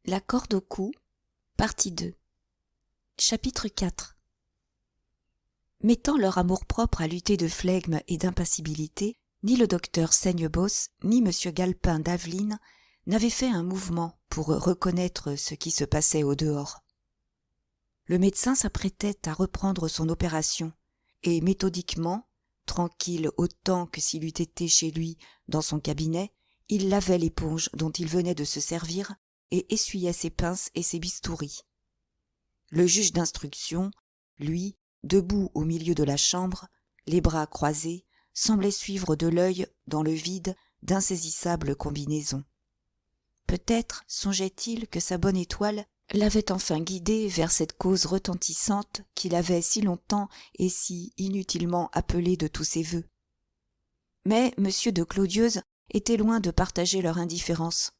La corde au cou, partie 2. Chapitre 4. Mettant leur amour-propre à lutter de flegme et d'impassibilité, ni le docteur Saignebosse, ni M. Galpin d'Aveline n'avaient fait un mouvement pour reconnaître ce qui se passait au dehors. Le médecin s'apprêtait à reprendre son opération, et méthodiquement, tranquille autant que s'il eût été chez lui dans son cabinet, il lavait l'éponge dont il venait de se servir et essuyait ses pinces et ses bistouris. Le juge d'instruction, lui, debout au milieu de la chambre, les bras croisés, semblait suivre de l'œil, dans le vide, d'insaisissables combinaisons. Peut-être songeait-il que sa bonne étoile l'avait enfin guidé vers cette cause retentissante qu'il avait si longtemps et si inutilement appelée de tous ses vœux. Mais M. de Clodieuze était loin de partager leur indifférence.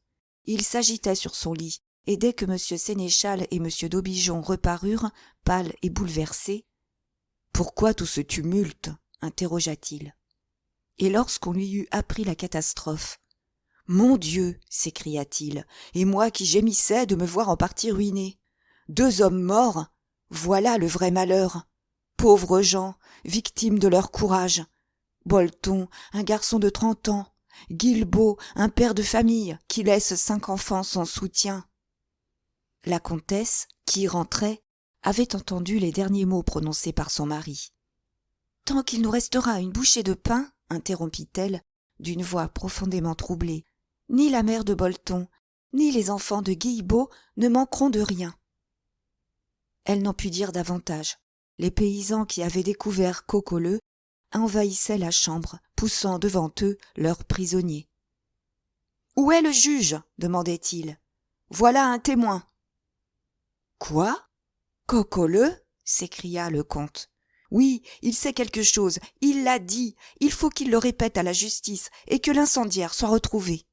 Il s'agitait sur son lit, et dès que M. Sénéchal et M. d'Aubigeon reparurent, pâles et bouleversés, « Pourquoi tout ce tumulte ?» interrogea-t-il. Et lorsqu'on lui eut appris la catastrophe, « Mon Dieu !» s'écria-t-il, « et moi qui gémissais de me voir en partie ruiné. 2 hommes morts, voilà le vrai malheur. Pauvres gens, victimes de leur courage. Bolton, un garçon de 30 ans, Guilbeault, un père de famille qui laisse 5 enfants sans soutien. » La comtesse, qui rentrait, avait entendu les derniers mots prononcés par son mari. « Tant qu'il nous restera une bouchée de pain, interrompit-elle, d'une voix profondément troublée, ni la mère de Bolton, ni les enfants de Guilbeault ne manqueront de rien. » Elle n'en put dire davantage. Les paysans qui avaient découvert Coqueleu envahissaient la chambre, poussant devant eux leurs prisonniers. « Où est le juge ?» demandait-il. « Voilà un témoin. »« Quoi ? Coqueleu ?» s'écria le comte. « Oui, il sait quelque chose, il l'a dit, il faut qu'il le répète à la justice et que l'incendiaire soit retrouvé. »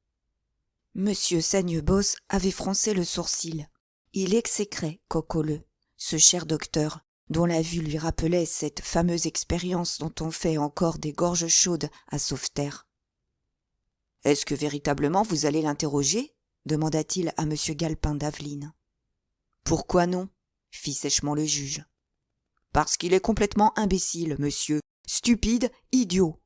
Monsieur Saignebosse avait froncé le sourcil. Il exécrait Coqueleu, ce cher docteur, dont la vue lui rappelait cette fameuse expérience dont on fait encore des gorges chaudes à Sauveterre. « Est-ce que véritablement vous allez l'interroger ?» demanda-t-il à M. Galpin d'Aveline. « Pourquoi non ?» fit sèchement le juge. « Parce qu'il est complètement imbécile, monsieur, stupide, idiot.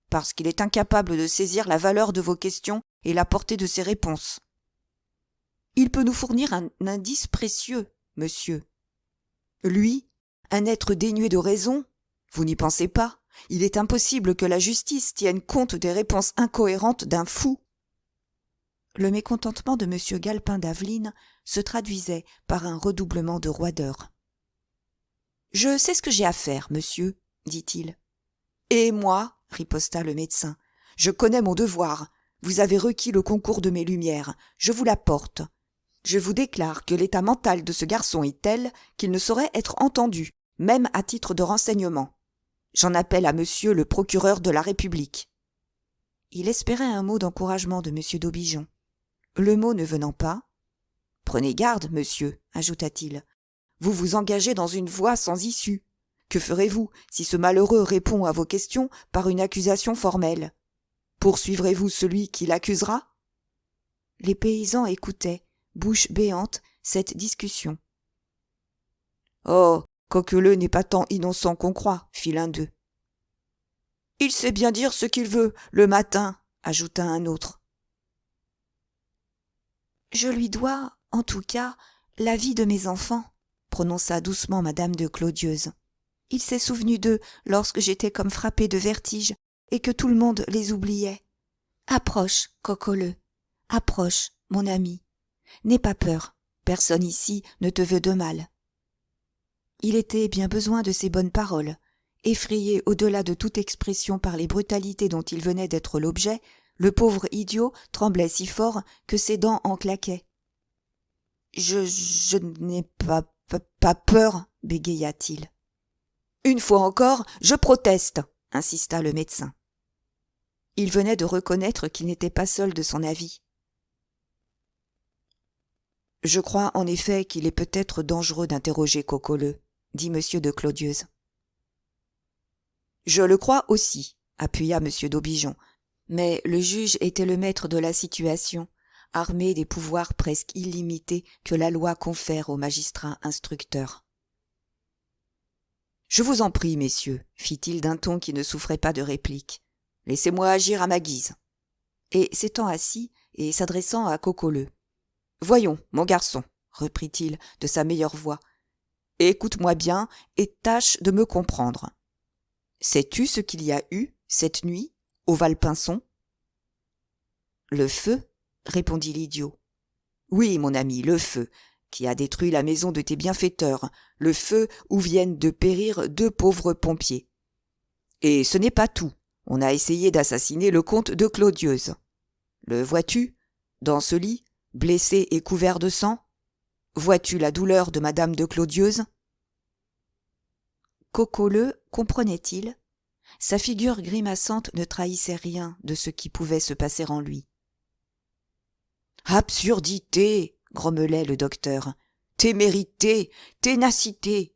Parce qu'il est incapable de saisir la valeur de vos questions et la portée de ses réponses. Il peut nous fournir un indice précieux, monsieur. Lui, un être dénué de raison, vous n'y pensez pas, il est impossible que la justice tienne compte des réponses incohérentes d'un fou. » Le mécontentement de M. Galpin d'Aveline se traduisait par un redoublement de roideur. « Je sais ce que j'ai à faire, monsieur, dit-il. « Et moi, riposta le médecin, je connais mon devoir. Vous avez requis le concours de mes lumières, je vous l'apporte. Je vous déclare que l'état mental de ce garçon est tel qu'il ne saurait être entendu, même à titre de renseignement. J'en appelle à monsieur le procureur de la République. » Il espérait un mot d'encouragement de M. d'Aubigeon. Le mot ne venant pas, « Prenez garde, monsieur, ajouta-t-il. Vous vous engagez dans une voie sans issue. Que ferez-vous si ce malheureux répond à vos questions par une accusation formelle? Poursuivrez-vous celui qui l'accusera ?» Les paysans écoutaient, bouche béante, cette discussion. « Oh, Coqueleu n'est pas tant innocent qu'on croit, fit l'un d'eux. »« Il sait bien dire ce qu'il veut, le matin, » ajouta un autre. « Je lui dois, en tout cas, la vie de mes enfants, » prononça doucement madame de Clodieuze. « Il s'est souvenu d'eux lorsque j'étais comme frappée de vertige et que tout le monde les oubliait. Approche, Coqueleu, approche, mon ami. N'aie pas peur, personne ici ne te veut de mal. » Il était bien besoin de ces bonnes paroles. Effrayé au-delà de toute expression par les brutalités dont il venait d'être l'objet, le pauvre idiot tremblait si fort que ses dents en claquaient. « Je n'ai pas peur, bégaya-t-il. « Une fois encore, je proteste, insista le médecin. Il venait de reconnaître qu'il n'était pas seul de son avis. « Je crois en effet qu'il est peut-être dangereux d'interroger Coqueleu, dit M. de Clodieuze. « Je le crois aussi, appuya M. d'Aubigeon, mais le juge était le maître de la situation. armé des pouvoirs presque illimités que la loi confère aux magistrats instructeurs. « Je vous en prie, messieurs, fit-il d'un ton qui ne souffrait pas de réplique. Laissez-moi agir à ma guise. » Et s'étant assis et s'adressant à Cocoleu. « Voyons, mon garçon, reprit-il de sa meilleure voix, écoute-moi bien et tâche de me comprendre. Sais-tu ce qu'il y a eu, cette nuit, au Valpinçon ? » « Le feu, répondit l'idiot. Oui, mon ami, le feu, qui a détruit la maison de tes bienfaiteurs, le feu où viennent de périr 2 pauvres pompiers. Et ce n'est pas tout, on a essayé d'assassiner le comte de Clodieuze. Le vois-tu, dans ce lit, blessé et couvert de sang ? Vois-tu la douleur de madame de Clodieuze ? » Cocoleu comprenait-il ? Sa figure grimaçante ne trahissait rien de ce qui pouvait se passer en lui. « Absurdité !» grommelait le docteur. « Témérité ! Ténacité !»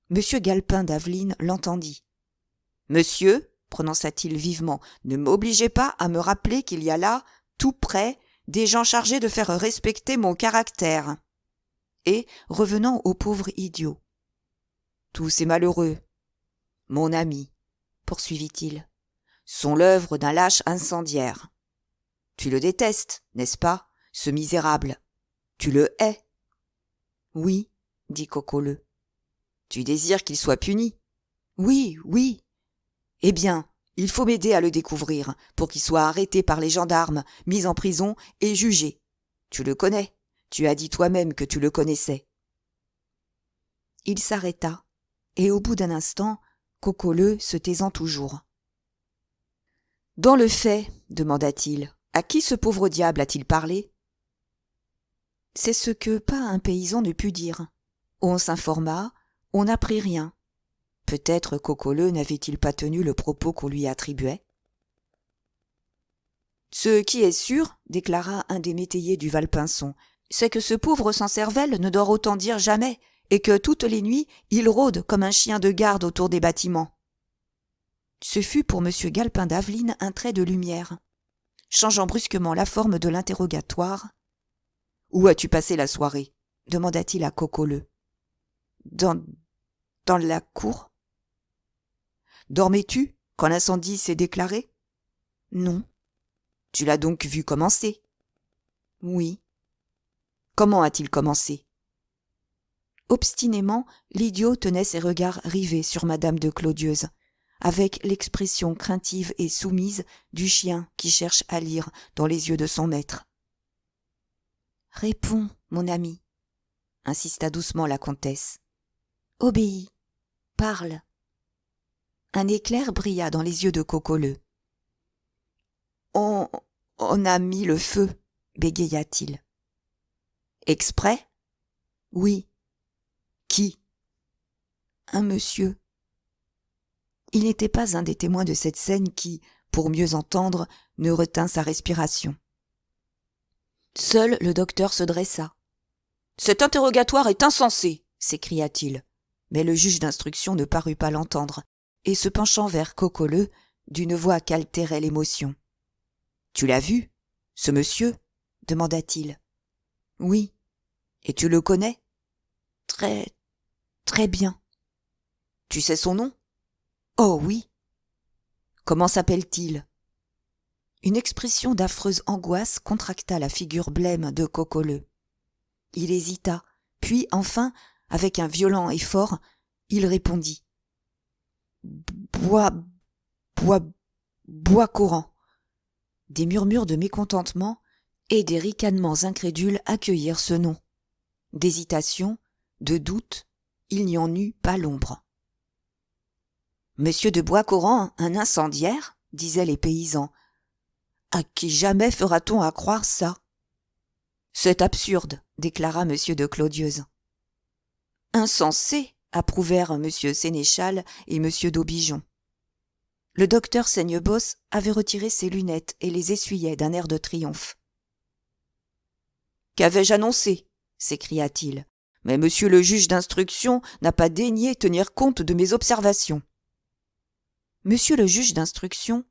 Monsieur Galpin d'Aveline l'entendit. « Monsieur, prononça-t-il vivement, ne m'obligez pas à me rappeler qu'il y a là, tout près, des gens chargés de faire respecter mon caractère. » Et, revenant au pauvre idiot. « Tous ces malheureux, mon ami, poursuivit-il, sont l'œuvre d'un lâche incendiaire. Tu le détestes, n'est-ce pas, ce misérable ? Tu le hais ? » ?»« Oui, dit Cocoleu. »« Tu désires qu'il soit puni ? » ?»« Oui, oui. »« Eh bien, il faut m'aider à le découvrir, pour qu'il soit arrêté par les gendarmes, mis en prison et jugé. Tu le connais, tu as dit toi-même que tu le connaissais. » Il s'arrêta, et au bout d'un instant, Cocoleu se taisant toujours. « Dans le fait, demanda-t-il, à qui ce pauvre diable a-t-il parlé ? » C'est ce que pas un paysan ne put dire. On s'informa, on n'apprit rien. Peut-être Cocoleu n'avait-il pas tenu le propos qu'on lui attribuait. « Ce qui est sûr, déclara un des métayers du Valpinçon, c'est que ce pauvre sans-cervelle ne dort autant dire jamais, et que toutes les nuits, il rôde comme un chien de garde autour des bâtiments. » Ce fut pour M. Galpin d'Aveline un trait de lumière. Changeant brusquement la forme de l'interrogatoire. « Où as-tu passé la soirée ? » demanda-t-il à Cocoleu. « Dans la cour. »« Dormais-tu quand l'incendie s'est déclaré ? » ?»« Non. »« Tu l'as donc vu commencer ? » ?»« Oui. »« Comment a-t-il commencé ? » Obstinément, l'idiot tenait ses regards rivés sur madame de Clodieuze, avec l'expression craintive et soumise du chien qui cherche à lire dans les yeux de son maître. « Réponds, mon ami, » insista doucement la comtesse. « Obéis, parle. » Un éclair brilla dans les yeux de Cocoleu. « On a mis le feu, » bégaya-t-il. « Exprès ? » ?»« Oui. »« Qui ? » ?»« Un monsieur. » Il n'était pas un des témoins de cette scène qui, pour mieux entendre, ne retint sa respiration. Seul le docteur se dressa. « Cet interrogatoire est insensé !» s'écria-t-il. Mais le juge d'instruction ne parut pas l'entendre, et se penchant vers Cocoleu, d'une voix qu'altérait l'émotion. « Tu l'as vu, ce monsieur ? » demanda-t-il. « Oui. »« Et tu le connais ? » « Très bien. »« Tu sais son nom ? » ?»« Oh oui. »« Comment s'appelle-t-il ? » Une expression d'affreuse angoisse contracta la figure blême de Cocoleu. Il hésita, puis enfin, avec un violent effort, il répondit. Bois courant. Des murmures de mécontentement et des ricanements incrédules accueillirent ce nom. D'hésitation, de doute, il n'y en eut pas l'ombre. « Monsieur de Bois-Courant, un incendiaire ?» disaient les paysans. « À qui jamais fera-t-on à croire ça ?»« C'est absurde, » déclara monsieur de Clodieuze. « Insensé !» approuvèrent monsieur Sénéchal et monsieur d'Aubigeon. Le docteur Saignebosse avait retiré ses lunettes et les essuyait d'un air de triomphe. « Qu'avais-je annoncé ?» s'écria-t-il. « Mais monsieur le juge d'instruction n'a pas daigné tenir compte de mes observations. » Monsieur le juge d'instruction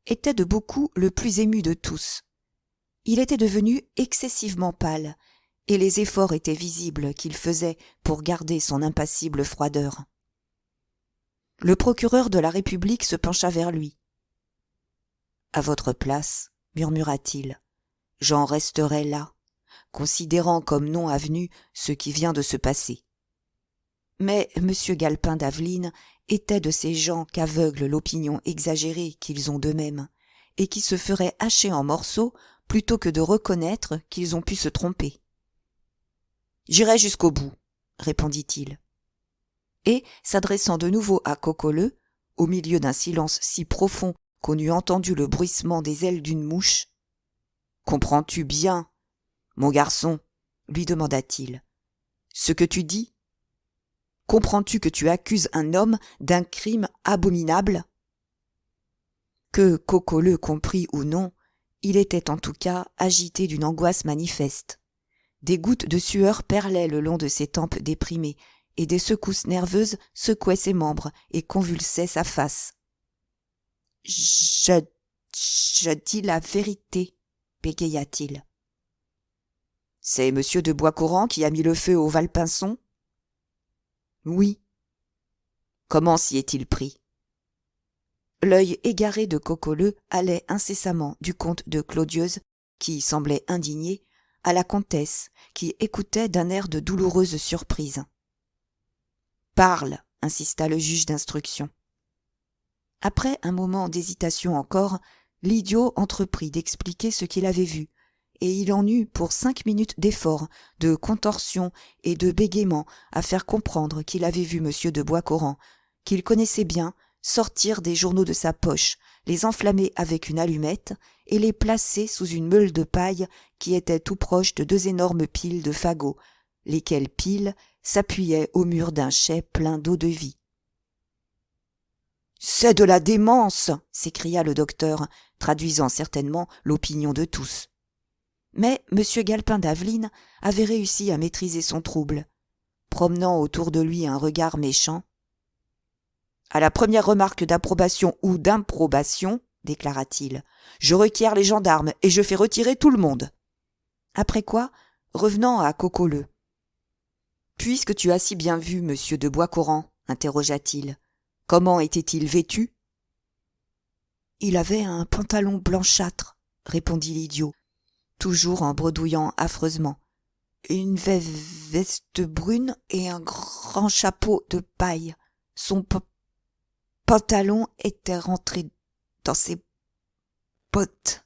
était de beaucoup le plus ému de tous. Il était devenu excessivement pâle, et les efforts étaient visibles qu'il faisait pour garder son impassible froideur. Le procureur de la République se pencha vers lui. « À votre place, murmura-t-il, j'en resterai là, considérant comme non avenu ce qui vient de se passer. » Mais M. Galpin d'Aveline était de ces gens qu'aveugle l'opinion exagérée qu'ils ont d'eux-mêmes, et qui se feraient hacher en morceaux plutôt que de reconnaître qu'ils ont pu se tromper. « J'irai jusqu'au bout, » répondit-il. Et, s'adressant de nouveau à Coqueleu, au milieu d'un silence si profond qu'on eût entendu le bruissement des ailes d'une mouche, « Comprends-tu bien, mon garçon, lui demanda-t-il, ce que tu dis ? Comprends-tu que tu accuses un homme d'un crime abominable ? » Que Coqueleu comprît ou non, il était en tout cas agité d'une angoisse manifeste. Des gouttes de sueur perlaient le long de ses tempes déprimées, et des secousses nerveuses secouaient ses membres et convulsaient sa face. « Je dis la vérité, » bégaya-t-il. « C'est monsieur de Boiscoran qui a mis le feu au Valpinçon ? » ?»« Oui. »« Comment s'y est-il pris ?» L'œil égaré de Coqueleu allait incessamment du comte de Clodieuze, qui semblait indigné, à la comtesse, qui écoutait d'un air de douloureuse surprise. « Parle !» insista le juge d'instruction. Après un moment d'hésitation encore, l'idiot entreprit d'expliquer ce qu'il avait vu, et il en eut pour 5 minutes d'effort, de contorsion et de bégaiement à faire comprendre qu'il avait vu M. de Boiscoran, qu'il connaissait bien, sortir des journaux de sa poche, les enflammer avec une allumette et les placer sous une meule de paille qui était tout proche de 2 énormes piles de fagots, lesquelles piles s'appuyaient au mur d'un chai plein d'eau-de-vie. « C'est de la démence !» s'écria le docteur, traduisant certainement l'opinion de tous. Mais M. Galpin d'Aveline avait réussi à maîtriser son trouble, promenant autour de lui un regard méchant. « À la première remarque d'approbation ou d'improbation, déclara-t-il, je requiers les gendarmes et je fais retirer tout le monde. » Après quoi, revenant à Coqueleu. « Puisque tu as si bien vu monsieur de Boiscoran, interrogea-t-il, comment était-il vêtu ? » « Il avait un pantalon blanchâtre, répondit l'idiot, toujours en bredouillant affreusement, une veste brune et un grand chapeau de paille. Son pantalon était rentré dans ses bottes. »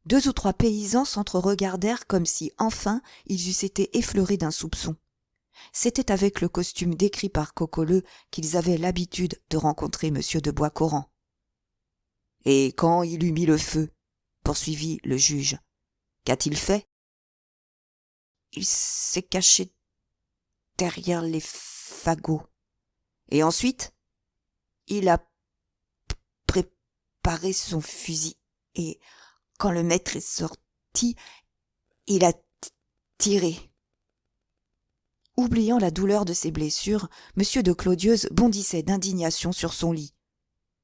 2 ou 3 paysans s'entre-regardèrent comme si, enfin, ils eussent été effleurés d'un soupçon. C'était avec le costume décrit par Coqueleu qu'ils avaient l'habitude de rencontrer M. de Boiscoran. « Et quand il eut mis le feu, poursuivit le juge, qu'a-t-il fait ? » « Il s'est caché derrière les fagots. »« Et ensuite ? » ?»« Il a préparé son fusil et, quand le maître est sorti, il a tiré. » Oubliant la douleur de ses blessures, M. de Clodieuze bondissait d'indignation sur son lit.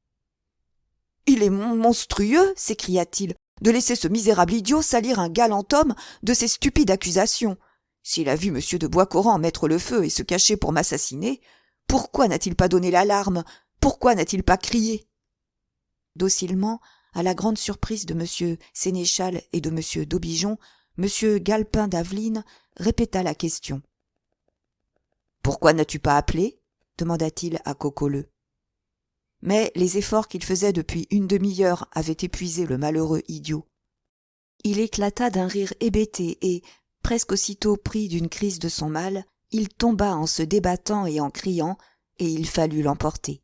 « Il est monstrueux, s'écria-t-il, de laisser ce misérable idiot salir un galant homme de ces stupides accusations. S'il a vu M. de Boiscoran mettre le feu et se cacher pour m'assassiner, pourquoi n'a-t-il pas donné l'alarme ? Pourquoi n'a-t-il pas crié ?» Docilement, à la grande surprise de M. Sénéchal et de M. d'Aubigeon, M. Galpin d'Aveline répéta la question. « Pourquoi n'as-tu pas appelé ?» demanda-t-il à Coqueleu. Mais les efforts qu'il faisait depuis une demi-heure avaient épuisé le malheureux idiot. Il éclata d'un rire hébété et, presque aussitôt pris d'une crise de son mal, il tomba en se débattant et en criant, et il fallut l'emporter.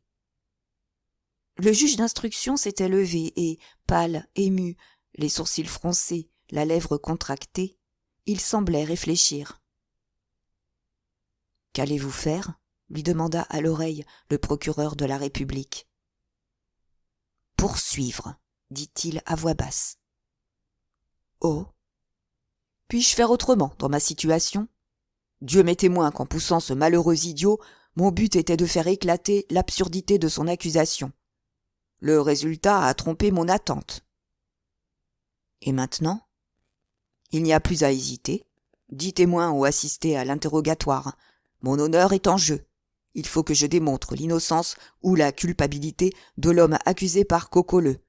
Le juge d'instruction s'était levé et, pâle, ému, les sourcils froncés, la lèvre contractée, il semblait réfléchir. « Qu'allez-vous faire ? » lui demanda à l'oreille le procureur de la République. « Poursuivre, » dit-il à voix basse. « Oh ! Puis-je faire autrement dans ma situation ? Dieu m'est témoin qu'en poussant ce malheureux idiot, mon but était de faire éclater l'absurdité de son accusation. Le résultat a trompé mon attente. Et maintenant, Il n'y a plus à hésiter. 10 témoins ont assisté à l'interrogatoire. Mon honneur est en jeu. Il faut que je démontre l'innocence ou la culpabilité de l'homme accusé par Cocoleux. »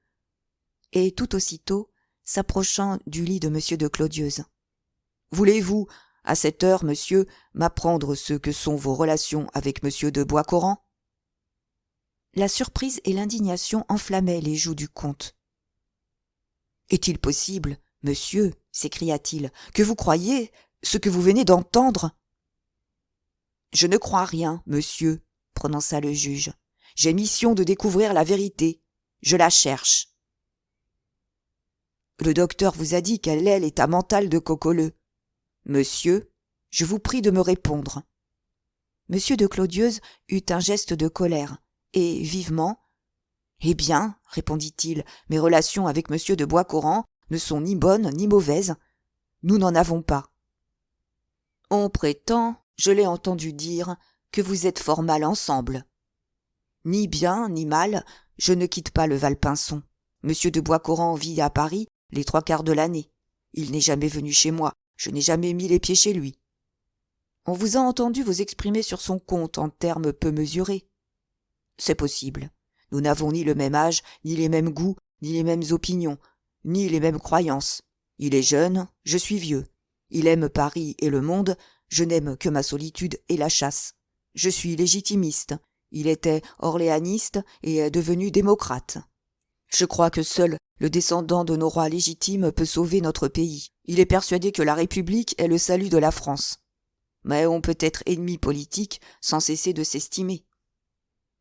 Et tout aussitôt, s'approchant du lit de M. de Clodieuze. « Voulez-vous, à cette heure, monsieur, m'apprendre ce que sont vos relations avec M. de Boiscoran ?» La surprise et l'indignation enflammaient les joues du comte. « Est-il possible, monsieur, s'écria-t-il, que vous croyiez ce que vous venez d'entendre ?»« Je ne crois rien, monsieur, prononça le juge. J'ai mission de découvrir la vérité. Je la cherche. » « Le docteur vous a dit quel est l'état mental de Cocoleux. Monsieur, je vous prie de me répondre. » Monsieur de Clodieuze eut un geste de colère, et vivement « Eh bien, répondit-il, mes relations avec monsieur de Boiscoran ne sont ni bonnes ni mauvaises. Nous n'en avons pas. On prétend, je l'ai entendu dire, que vous êtes fort mal ensemble. Ni bien ni mal, je ne quitte pas le Valpinçon. Monsieur de Boiscoran vit à Paris les 3/4 de l'année. Il n'est jamais venu chez moi, je n'ai jamais mis les pieds chez lui. On vous a entendu vous exprimer sur son compte en termes peu mesurés. C'est possible. Nous n'avons ni le même âge, ni les mêmes goûts, ni les mêmes opinions, ni les mêmes croyances. Il est jeune, je suis vieux. Il aime Paris et le monde, je n'aime que ma solitude et la chasse. Je suis légitimiste. Il était orléaniste et est devenu démocrate. Je crois que seul le descendant de nos rois légitimes peut sauver notre pays. Il est persuadé que la République est le salut de la France. Mais on peut être ennemi politique sans cesser de s'estimer.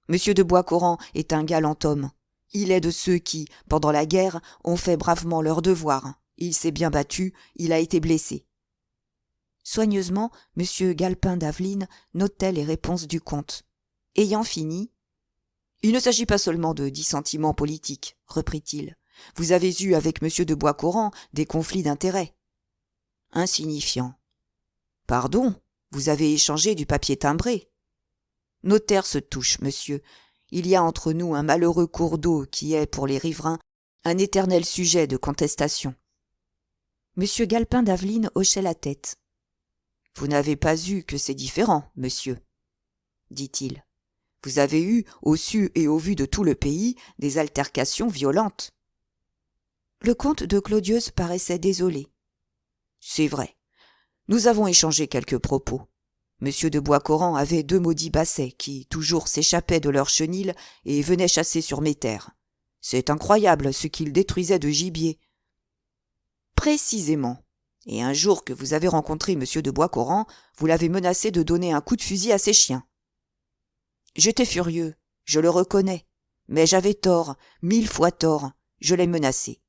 Monsieur de Boiscoran est un galant homme. Il est de ceux qui, pendant la guerre, ont fait bravement leur devoir. Il s'est bien battu, il a été blessé. Soigneusement, M. Galpin d'Aveline notait les réponses du comte. Ayant fini, « Il ne s'agit pas seulement de dissentiments politiques, reprit-il. Vous avez eu avec M. de Boiscoran des conflits d'intérêts. » Insignifiant. « Pardon, vous avez échangé du papier timbré. » « Notaire se touche, monsieur. Il y a entre nous un malheureux cours d'eau qui est, pour les riverains, un éternel sujet de contestation. » M. Galpin d'Aveline hochait la tête. « Vous n'avez pas eu que c'est différent, monsieur, dit-il. Vous avez eu, au su et au vu de tout le pays, des altercations violentes. » Le comte de Clodieuze paraissait désolé. « C'est vrai. Nous avons échangé quelques propos. Monsieur de Boiscoran avait 2 maudits bassets qui, toujours, s'échappaient de leur chenil et venaient chasser sur mes terres. C'est incroyable ce qu'ils détruisaient de gibier. » « Précisément. Et un jour que vous avez rencontré monsieur de Boiscoran, vous l'avez menacé de donner un coup de fusil à ses chiens. » J'étais furieux, je le reconnais, mais j'avais tort, 1000 fois tort, je l'ai menacé.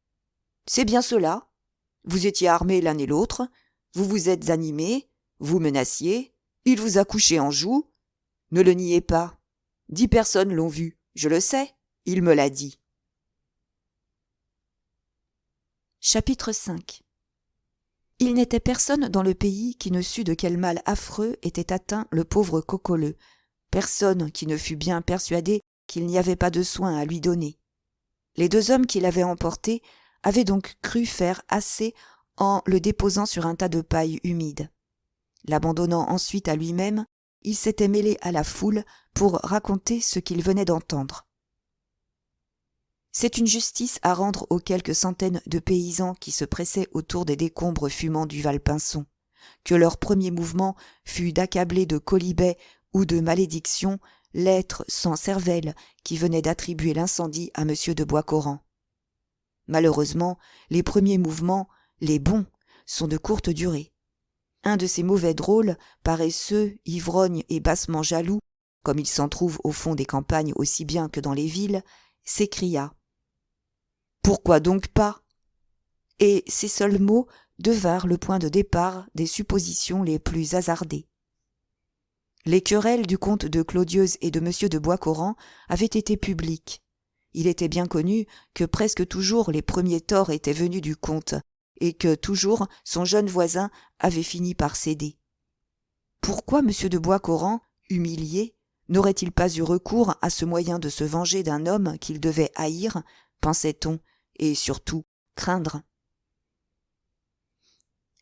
« C'est bien cela. Vous étiez armés l'un et l'autre, vous vous êtes animés, vous menaciez, il vous a couché en joue. Ne le niez pas. 10 personnes l'ont vu, je le sais, il me l'a dit. » Chapitre 5. Il n'était personne dans le pays qui ne sût de quel mal affreux était atteint le pauvre Cocoleux, personne qui ne fût bien persuadé qu'il n'y avait pas de soin à lui donner. Les 2 hommes qui l'avaient emporté avaient donc cru faire assez en le déposant sur un tas de paille humide. L'abandonnant ensuite à lui-même, il s'était mêlé à la foule pour raconter ce qu'il venait d'entendre. C'est une justice à rendre aux quelques centaines de paysans qui se pressaient autour des décombres fumants du Valpinçon, que leur premier mouvement fut d'accabler de quolibets ou de malédictions l'être sans cervelle qui venait d'attribuer l'incendie à M. de Boiscoran. Malheureusement, les premiers mouvements, les bons, sont de courte durée. Un de ces mauvais drôles, paresseux, ivrognes et bassement jaloux, comme il s'en trouve au fond des campagnes aussi bien que dans les villes, s'écria « Pourquoi donc pas ?» Et ces seuls mots devinrent le point de départ des suppositions les plus hasardées. Les querelles du comte de Clodieuze et de M. de Boiscoran avaient été publiques. Il était bien connu que presque toujours les premiers torts étaient venus du comte, et que toujours son jeune voisin avait fini par céder. Pourquoi M. de Boiscoran, humilié, n'aurait-il pas eu recours à ce moyen de se venger d'un homme qu'il devait haïr, pensait-on, et surtout craindre ?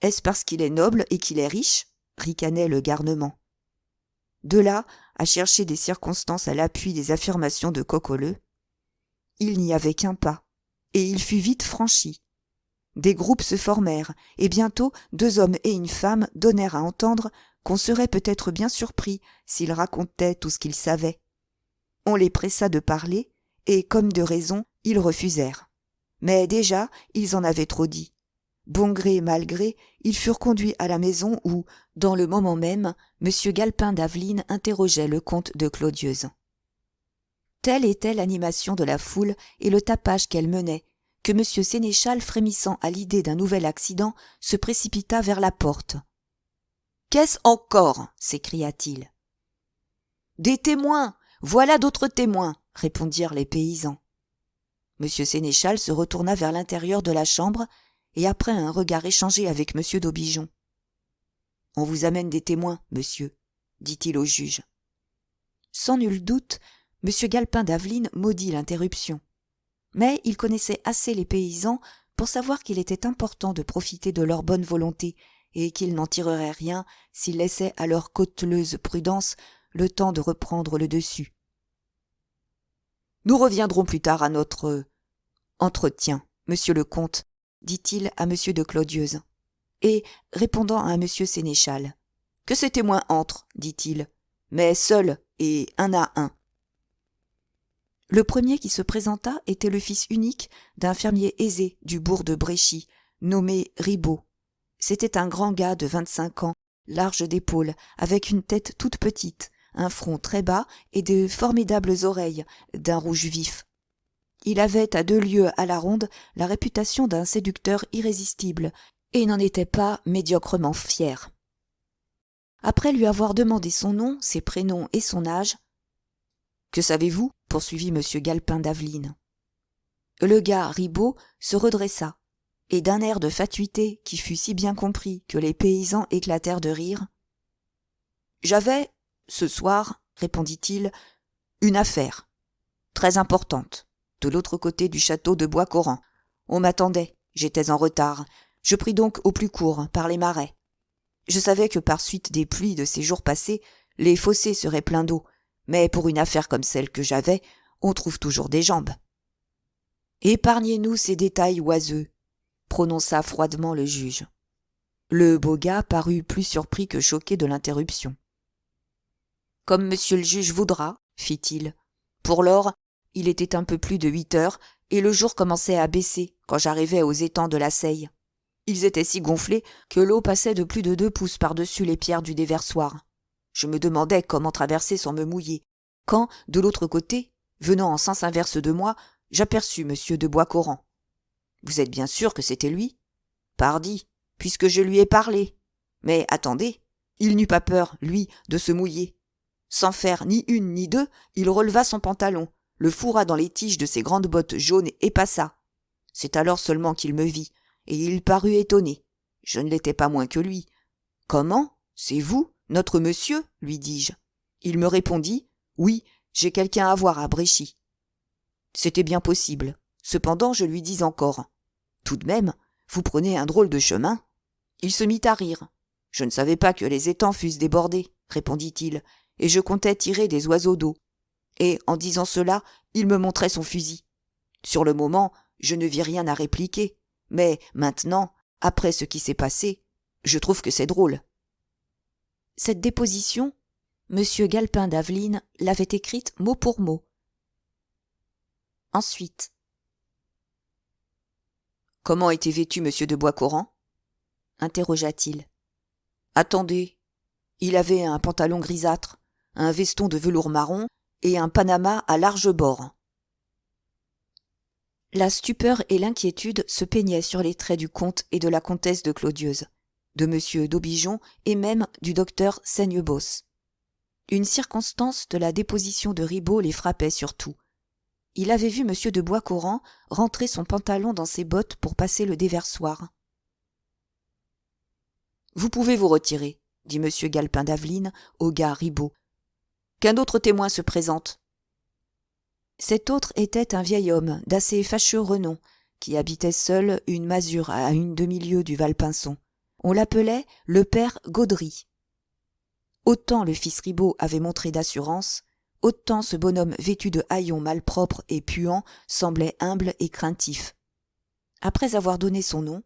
Est-ce parce qu'il est noble et qu'il est riche ? Ricanait le garnement. De là à chercher des circonstances à l'appui des affirmations de Coqueleu, il n'y avait qu'un pas, et il fut vite franchi. Des groupes se formèrent, et bientôt 2 hommes et une femme donnèrent à entendre qu'on serait peut-être bien surpris s'ils racontaient tout ce qu'ils savaient. On les pressa de parler, et comme de raison, ils refusèrent. Mais déjà, ils en avaient trop dit. Bon gré mal gré, ils furent conduits à la maison où, dans le moment même, M. Galpin d'Aveline interrogeait le comte de Clodieuze. Telle était l'animation de la foule et le tapage qu'elle menait, que M. Sénéchal, frémissant à l'idée d'un nouvel accident, se précipita vers la porte. « Qu'est-ce encore » s'écria-t-il. « Des témoins. Voilà d'autres témoins » répondirent les paysans. M. Sénéchal se retourna vers l'intérieur de la chambre et après un regard échangé avec M. d'Aubigeon. « On vous amène des témoins, monsieur, » dit-il au juge. Sans nul doute, M. Galpin d'Aveline maudit l'interruption. Mais il connaissait assez les paysans pour savoir qu'il était important de profiter de leur bonne volonté et qu'ils n'en tireraient rien s'ils laissaient à leur cauteleuse prudence le temps de reprendre le dessus. « Nous reviendrons plus tard à notre entretien, monsieur le comte, » dit-il à M. de Clodieuze. Et, répondant à M. Sénéchal, « Que ces témoins entrent, dit-il, mais seuls et un à un. » Le premier qui se présenta était le fils unique d'un fermier aisé du bourg de Bréchy, nommé Ribaud. C'était un grand gars de 25 ans, large d'épaules, avec une tête toute petite, un front très bas et de formidables oreilles d'un rouge vif. Il avait à 2 lieues à la ronde la réputation d'un séducteur irrésistible, et n'en était pas médiocrement fier. Après lui avoir demandé son nom, ses prénoms et son âge, « Que savez-vous » poursuivit M. Galpin d'Aveline. Le gars Ribaud se redressa, et d'un air de fatuité qui fut si bien compris que les paysans éclatèrent de rire. « J'avais, ce soir, répondit-il, une affaire, très importante, de l'autre côté du château de Bois-Coran. On m'attendait, j'étais en retard, je pris donc au plus court, par les marais. Je savais que par suite des pluies de ces jours passés, les fossés seraient pleins d'eau, mais pour une affaire comme celle que j'avais, on trouve toujours des jambes. »« Épargnez-nous ces détails oiseux, » prononça froidement le juge. Le beau gars parut plus surpris que choqué de l'interruption. « Comme monsieur le juge voudra, » fit-il. « Pour lors, il était un peu plus de 8 heures, et le jour commençait à baisser quand j'arrivais aux étangs de la Seille. Ils étaient si gonflés que l'eau passait de plus de 2 pouces par-dessus les pierres du déversoir. Je me demandais comment traverser sans me mouiller, quand, de l'autre côté, venant en sens inverse de moi, j'aperçus monsieur de Bois-Coran. Vous êtes bien sûr que c'était lui ? Pardi, puisque je lui ai parlé. Mais attendez, il n'eut pas peur, lui, de se mouiller. Sans faire ni une ni deux, il releva son pantalon, le fourra dans les tiges de ses grandes bottes jaunes et passa. C'est alors seulement qu'il me vit, et il parut étonné. Je ne l'étais pas moins que lui. « Comment ? C'est vous, notre monsieur ?» lui dis-je. Il me répondit « Oui, j'ai quelqu'un à voir à Bréchy. » C'était bien possible. Cependant, je lui dis encore « Tout de même, vous prenez un drôle de chemin. » Il se mit à rire. « Je ne savais pas que les étangs fussent débordés, » répondit-il, « et je comptais tirer des oiseaux d'eau. » Et en disant cela, il me montrait son fusil. Sur le moment, je ne vis rien à répliquer, mais maintenant, après ce qui s'est passé, je trouve que c'est drôle. Cette déposition, M. Galpin d'Aveline l'avait écrite mot pour mot. Ensuite. « Comment était vêtu M. de Bois-Coran » interrogea-t-il. « Attendez, il avait un pantalon grisâtre, un veston de velours marron et un panama à large bord. » La stupeur et l'inquiétude se peignaient sur les traits du comte et de la comtesse de Clodieuze, de M. d'Aubigeon et même du docteur Saignebosse. Une circonstance de la déposition de Ribaud les frappait surtout. Il avait vu M. de Bois-Coran rentrer son pantalon dans ses bottes pour passer le déversoir. « Vous pouvez vous retirer, » dit M. Galpin d'Aveline au gars Ribaud. « Qu'un autre témoin se présente. » Cet autre était un vieil homme d'assez fâcheux renom, qui habitait seul une masure à une demi-lieue du Valpinçon. On l'appelait le père Gaudry. Autant le fils Ribot avait montré d'assurance, autant ce bonhomme vêtu de haillons malpropres et puants semblait humble et craintif. Après avoir donné son nom,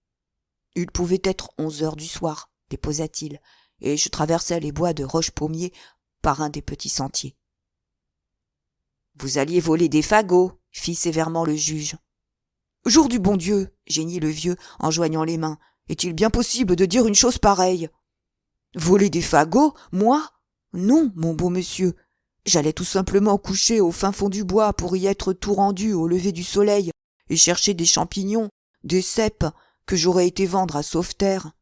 « Il pouvait être 11 heures du soir, déposa-t-il, et je traversais les bois de Roche-Pommier par un des petits sentiers. »« Vous alliez voler des fagots, fit sévèrement le juge. »« Jour du bon Dieu, gémit le vieux en joignant les mains, est-il bien possible de dire une chose pareille ? Voler des fagots, moi ? Non, mon beau monsieur. J'allais tout simplement coucher au fin fond du bois pour y être tout rendu au lever du soleil et chercher des champignons, des cèpes que j'aurais été vendre à Sauveterre.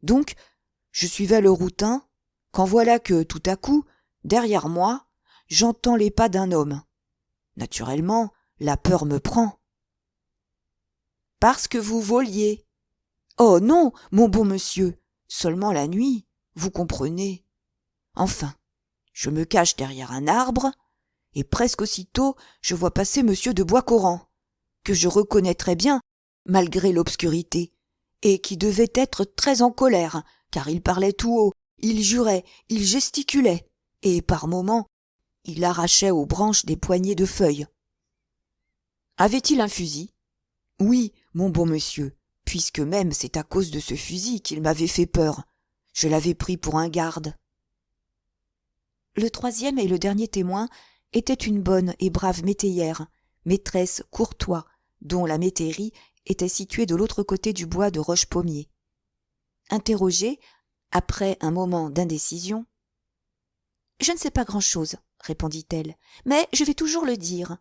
Donc, je suivais le routin, quand voilà que, tout à coup, derrière moi, j'entends les pas d'un homme. Naturellement, la peur me prend. « Parce que vous voliez. »« Oh non, mon bon monsieur, seulement la nuit, vous comprenez. Enfin, je me cache derrière un arbre, et presque aussitôt je vois passer monsieur de Boiscoran, que je reconnais très bien, malgré l'obscurité, et qui devait être très en colère, car il parlait tout haut, il jurait, il gesticulait, et par moments, il arrachait aux branches des poignées de feuilles. Avait-il un fusil ? Oui, mon bon monsieur, puisque même c'est à cause de ce fusil qu'il m'avait fait peur. Je l'avais pris pour un garde. Le troisième et le dernier témoin était une bonne et brave métayère, maîtresse Courtois, dont la métairie était située de l'autre côté du bois de Roche-Pommier. Interrogée, après un moment d'indécision, « Je ne sais pas grand-chose, répondit-elle, mais je vais toujours le dire.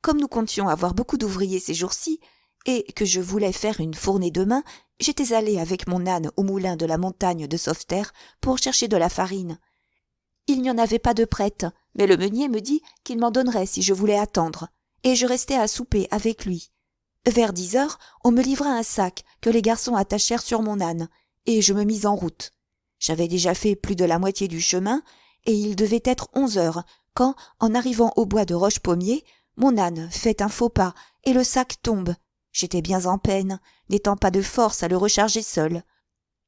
Comme nous comptions avoir beaucoup d'ouvriers ces jours-ci, et que je voulais faire une fournée demain, j'étais allée avec mon âne au moulin de la montagne de Sauveterre pour chercher de la farine. Il n'y en avait pas de prête, mais le meunier me dit qu'il m'en donnerait si je voulais attendre, et je restai à souper avec lui. Vers 10 heures, on me livra un sac que les garçons attachèrent sur mon âne, et je me mis en route. J'avais déjà fait plus de la moitié du chemin, et il devait être 11 heures, quand, en arrivant au bois de Roche-Pommier, mon âne fait un faux pas, et le sac tombe. J'étais bien en peine, n'étant pas de force à le recharger seul.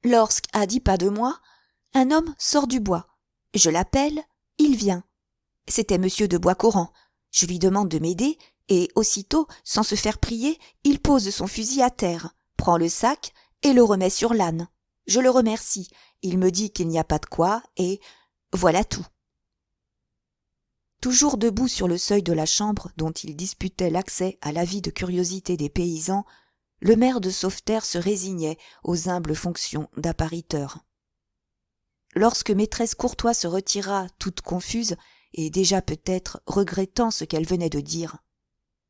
Lorsqu'à 10 pas de moi, un homme sort du bois. Je l'appelle, il vient. C'était monsieur de Boiscoran. Je lui demande de m'aider, et aussitôt, sans se faire prier, il pose son fusil à terre, prend le sac et le remet sur l'âne. Je le remercie. Il me dit qu'il n'y a pas de quoi, et voilà tout. Toujours debout sur le seuil de la chambre dont il disputait l'accès à l'avide curiosité des paysans, le maire de Sauveterre se résignait aux humbles fonctions d'appariteur. Lorsque maîtresse Courtois se retira toute confuse, et déjà peut-être regrettant ce qu'elle venait de dire.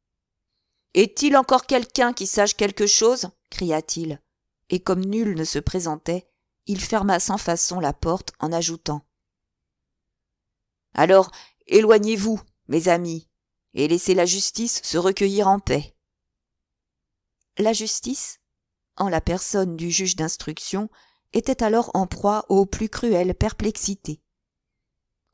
« Est-il encore quelqu'un qui sache quelque chose ?» cria-t-il, et comme nul ne se présentait, il ferma sans façon la porte en ajoutant. « Alors, éloignez-vous, mes amis, et laissez la justice se recueillir en paix. » La justice, en la personne du juge d'instruction, était alors en proie aux plus cruelles perplexités.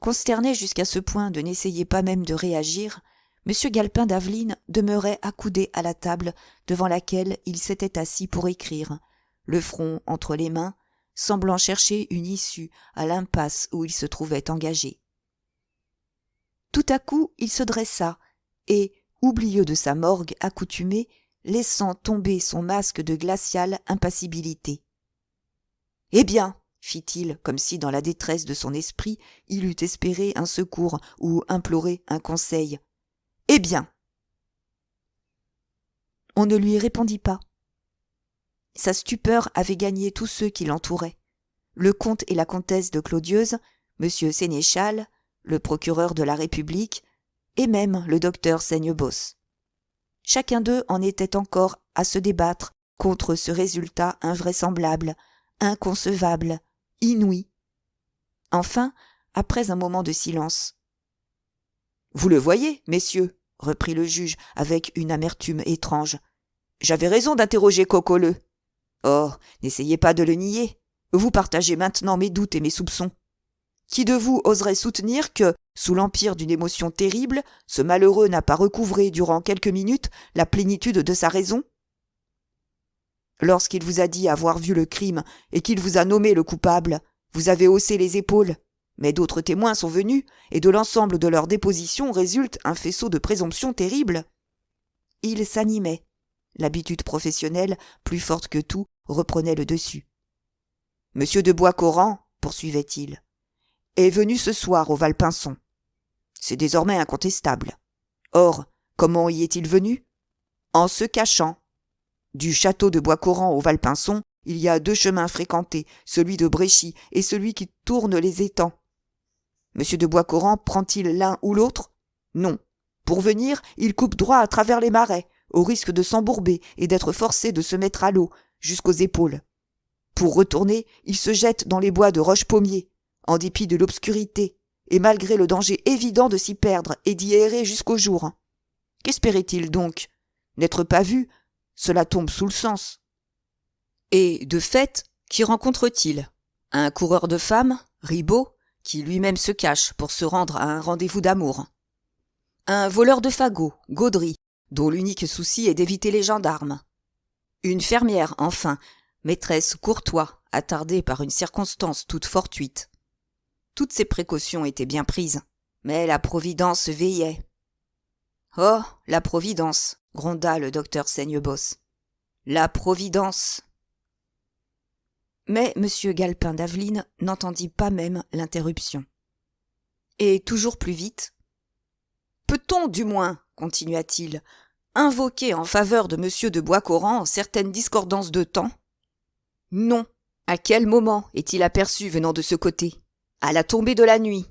Consterné jusqu'à ce point de n'essayer pas même de réagir, M. Galpin d'Aveline demeurait accoudé à la table devant laquelle il s'était assis pour écrire, le front entre les mains, semblant chercher une issue à l'impasse où il se trouvait engagé. Tout à coup, il se dressa et, oublieux de sa morgue accoutumée, laissant tomber son masque de glaciale impassibilité. « Eh bien !» fit-il, comme si dans la détresse de son esprit, il eût espéré un secours ou imploré un conseil. « Eh bien !» On ne lui répondit pas. Sa stupeur avait gagné tous ceux qui l'entouraient. Le comte et la comtesse de Clodieuse, monsieur Sénéchal, le procureur de la République, et même le docteur Saigne-Bosse. Chacun d'eux en était encore à se débattre contre ce résultat invraisemblable, inconcevable, inouï. Enfin, après un moment de silence. « Vous le voyez, messieurs, reprit le juge avec une amertume étrange. J'avais raison d'interroger Coqueleu. Oh, n'essayez pas de le nier. Vous partagez maintenant mes doutes et mes soupçons. Qui de vous oserait soutenir que, sous l'empire d'une émotion terrible, ce malheureux n'a pas recouvré durant quelques minutes la plénitude de sa raison ? Lorsqu'il vous a dit avoir vu le crime et qu'il vous a nommé le coupable, vous avez haussé les épaules. Mais d'autres témoins sont venus, et de l'ensemble de leurs dépositions résulte un faisceau de présomptions terribles. » Il s'animait. L'habitude professionnelle, plus forte que tout, reprenait le dessus. « Monsieur de Boiscoran, poursuivait-il, est venu ce soir au Valpinçon. C'est désormais incontestable. Or, comment y est-il venu ? En se cachant. Du château de Boiscoran au Valpinçon, il y a 2 chemins fréquentés, celui de Bréchy et celui qui tourne les étangs. Monsieur de Boiscoran prend-il l'un ou l'autre ? Non. Pour venir, il coupe droit à travers les marais, au risque de s'embourber et d'être forcé de se mettre à l'eau, jusqu'aux épaules. Pour retourner, il se jette dans les bois de Roche-Pommier, en dépit de l'obscurité, et malgré le danger évident de s'y perdre et d'y errer jusqu'au jour. Qu'espérait-il donc ? N'être pas vu, cela tombe sous le sens. Et, de fait, qui rencontre-t-il ? Un coureur de femmes, Ribaud, qui lui-même se cache pour se rendre à un rendez-vous d'amour. Un voleur de fagots, Gaudry, dont l'unique souci est d'éviter les gendarmes. Une fermière, enfin, maîtresse Courtois, attardée par une circonstance toute fortuite. Toutes ces précautions étaient bien prises, mais la Providence veillait. « Oh, la Providence !» gronda le docteur Saignebosse. « La Providence !» Mais M. Galpin d'Aveline n'entendit pas même l'interruption. Et toujours plus vite. « Peut-on, du moins, continua-t-il, invoquer en faveur de M. de Boiscoran certaines discordances de temps ? Non. À quel moment est-il aperçu venant de ce côté ? À la tombée de la nuit.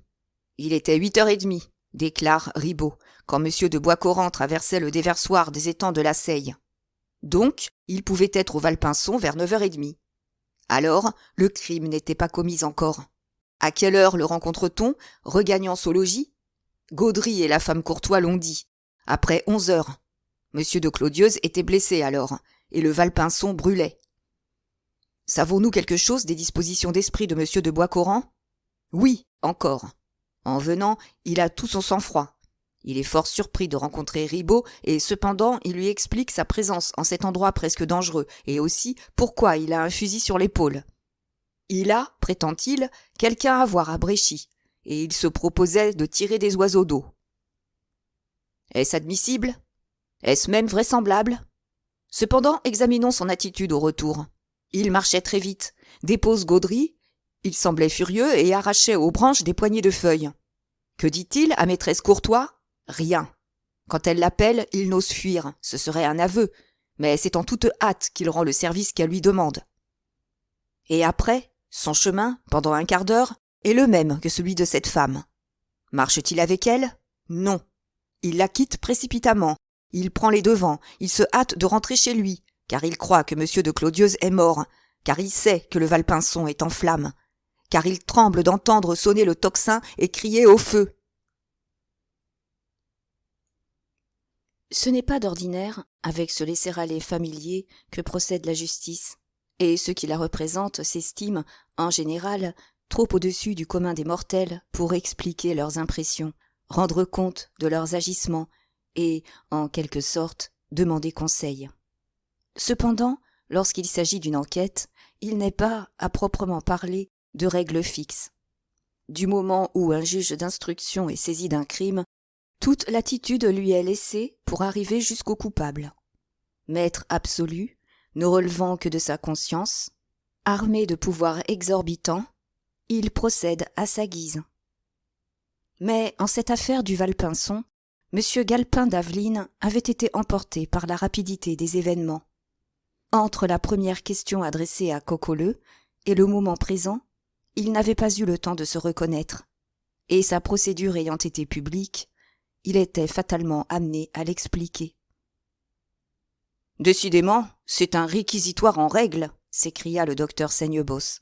Il était 8h30, déclare Ribaud, quand M. de Boiscoran traversait le déversoir des étangs de la Seille. Donc, il pouvait être au Valpinçon vers 9h30. Alors, le crime n'était pas commis encore. À quelle heure le rencontre-t-on, regagnant son logis ? Gaudry et la femme Courtois l'ont dit. Après 11h. M. de Clodieuze était blessé alors, et le Valpinçon brûlait. Savons-nous quelque chose des dispositions d'esprit de M. de Boiscoran ? Oui, encore. En venant, il a tout son sang-froid. Il est fort surpris de rencontrer Ribaud, et cependant il lui explique sa présence en cet endroit presque dangereux, et aussi pourquoi il a un fusil sur l'épaule. Il a, prétend-il, quelqu'un à voir à Bréchy, et il se proposait de tirer des oiseaux d'eau. Est-ce admissible ? Est-ce même vraisemblable ? Cependant, examinons son attitude au retour. Il marchait très vite, dépose Gaudry, il semblait furieux et arrachait aux branches des poignées de feuilles. Que dit-il à maîtresse Courtois ? Rien. Quand elle l'appelle, il n'ose fuir, ce serait un aveu, mais c'est en toute hâte qu'il rend le service qu'elle lui demande. Et après, son chemin, pendant un quart d'heure, est le même que celui de cette femme. Marche-t-il avec elle ? Non. Il la quitte précipitamment, il prend les devants, il se hâte de rentrer chez lui, car il croit que M. de Clodieuze est mort, car il sait que le Valpinçon est en flammes, car il tremble d'entendre sonner le tocsin et crier au feu. Ce n'est pas d'ordinaire avec ce laisser-aller familier que procède la justice, et ceux qui la représentent s'estiment, en général, trop au-dessus du commun des mortels pour expliquer leurs impressions, rendre compte de leurs agissements et, en quelque sorte, demander conseil. Cependant, lorsqu'il s'agit d'une enquête, il n'est pas, à proprement parler, de règles fixes. Du moment où un juge d'instruction est saisi d'un crime, toute latitude lui est laissée pour arriver jusqu'au coupable. Maître absolu, ne relevant que de sa conscience, armé de pouvoirs exorbitants, il procède à sa guise. Mais en cette affaire du Valpinçon, M. Galpin d'Aveline avait été emporté par la rapidité des événements. Entre la première question adressée à Coqueleu et le moment présent, il n'avait pas eu le temps de se reconnaître, et sa procédure ayant été publique, il était fatalement amené à l'expliquer. « Décidément, c'est un réquisitoire en règle !» s'écria le docteur Saignebosse.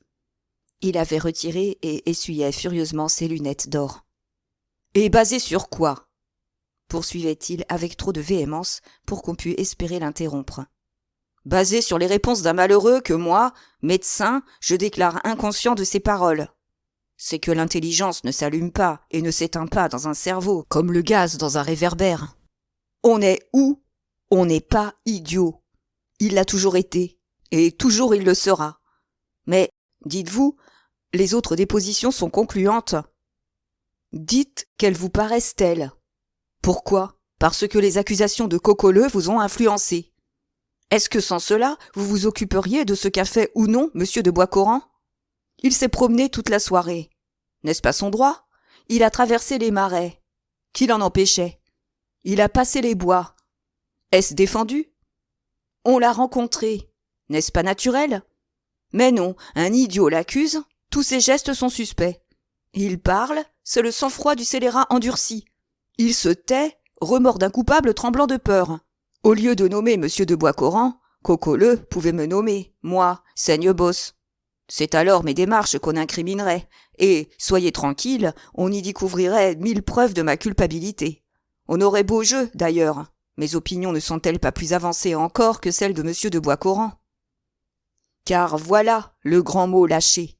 Il avait retiré et essuyait furieusement ses lunettes d'or. « Et basé sur quoi ?» poursuivait-il avec trop de véhémence pour qu'on pût espérer l'interrompre. « Basé sur les réponses d'un malheureux que moi, médecin, je déclare inconscient de ses paroles. C'est que l'intelligence ne s'allume pas et ne s'éteint pas dans un cerveau comme le gaz dans un réverbère. On est où ? On n'est pas idiot. Il l'a toujours été. Et toujours il le sera. Mais, dites-vous, les autres dépositions sont concluantes. Dites qu'elles vous paraissent telles. Pourquoi ? Parce que les accusations de Cocoleux vous ont influencé. Est-ce que sans cela, vous vous occuperiez de ce qu'a fait ou non monsieur de Boiscoran ? Il s'est promené toute la soirée. N'est-ce pas son droit ? Il a traversé les marais. Qui l'en empêchait ? Il a passé les bois. Est-ce défendu ? On l'a rencontré. N'est-ce pas naturel ? Mais non, un idiot l'accuse, tous ses gestes sont suspects. Il parle, c'est le sang-froid du scélérat endurci. Il se tait, remords d'un coupable tremblant de peur. Au lieu de nommer monsieur de Boiscoran, Cocoleux pouvait me nommer, moi, Seigne Bosse. C'est alors mes démarches qu'on incriminerait, et, soyez tranquille, on y découvrirait 1000 preuves de ma culpabilité. On aurait beau jeu, d'ailleurs. Mes opinions ne sont-elles pas plus avancées encore que celles de monsieur de Boiscoran ? Car voilà le grand mot lâché.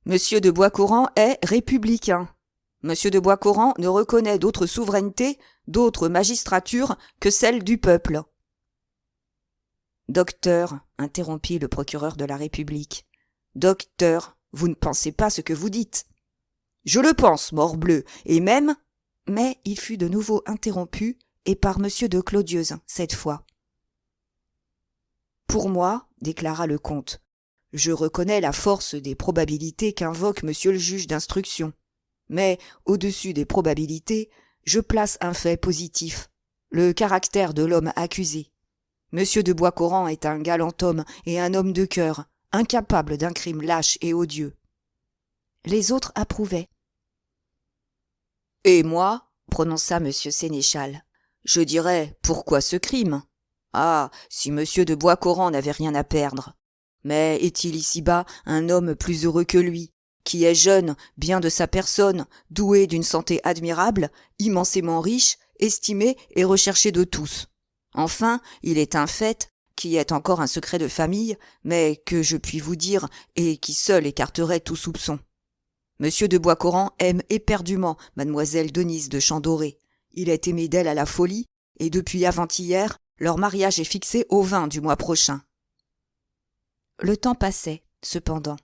Monsieur de Boiscoran est républicain. Monsieur de Boiscoran ne reconnaît d'autre souveraineté, d'autre magistrature que celle du peuple. Docteur, interrompit le procureur de la République. Docteur, vous ne pensez pas ce que vous dites. Je le pense, morbleu, et même... Mais il fut de nouveau interrompu, et par monsieur de Clodieuze, cette fois. Pour moi, déclara le comte, je reconnais la force des probabilités qu'invoque monsieur le juge d'instruction. Mais, au-dessus des probabilités, je place un fait positif, le caractère de l'homme accusé. Monsieur de Boiscoran est un galant homme et un homme de cœur, incapable d'un crime lâche et odieux. Les autres approuvaient. Et moi, prononça monsieur Sénéchal, je dirais, pourquoi ce crime ? Ah, si monsieur de Boiscoran n'avait rien à perdre. Mais est-il ici-bas un homme plus heureux que lui, qui est jeune, bien de sa personne, doué d'une santé admirable, immensément riche, estimé et recherché de tous. Enfin, il est un fait, qui est encore un secret de famille, mais que je puis vous dire, et qui seul écarterait tout soupçon. Monsieur de Boiscoran aime éperdument mademoiselle Denise de Chandoré. Il est aimé d'elle à la folie, et depuis avant-hier, leur mariage est fixé au 20 du mois prochain. Le temps passait, cependant.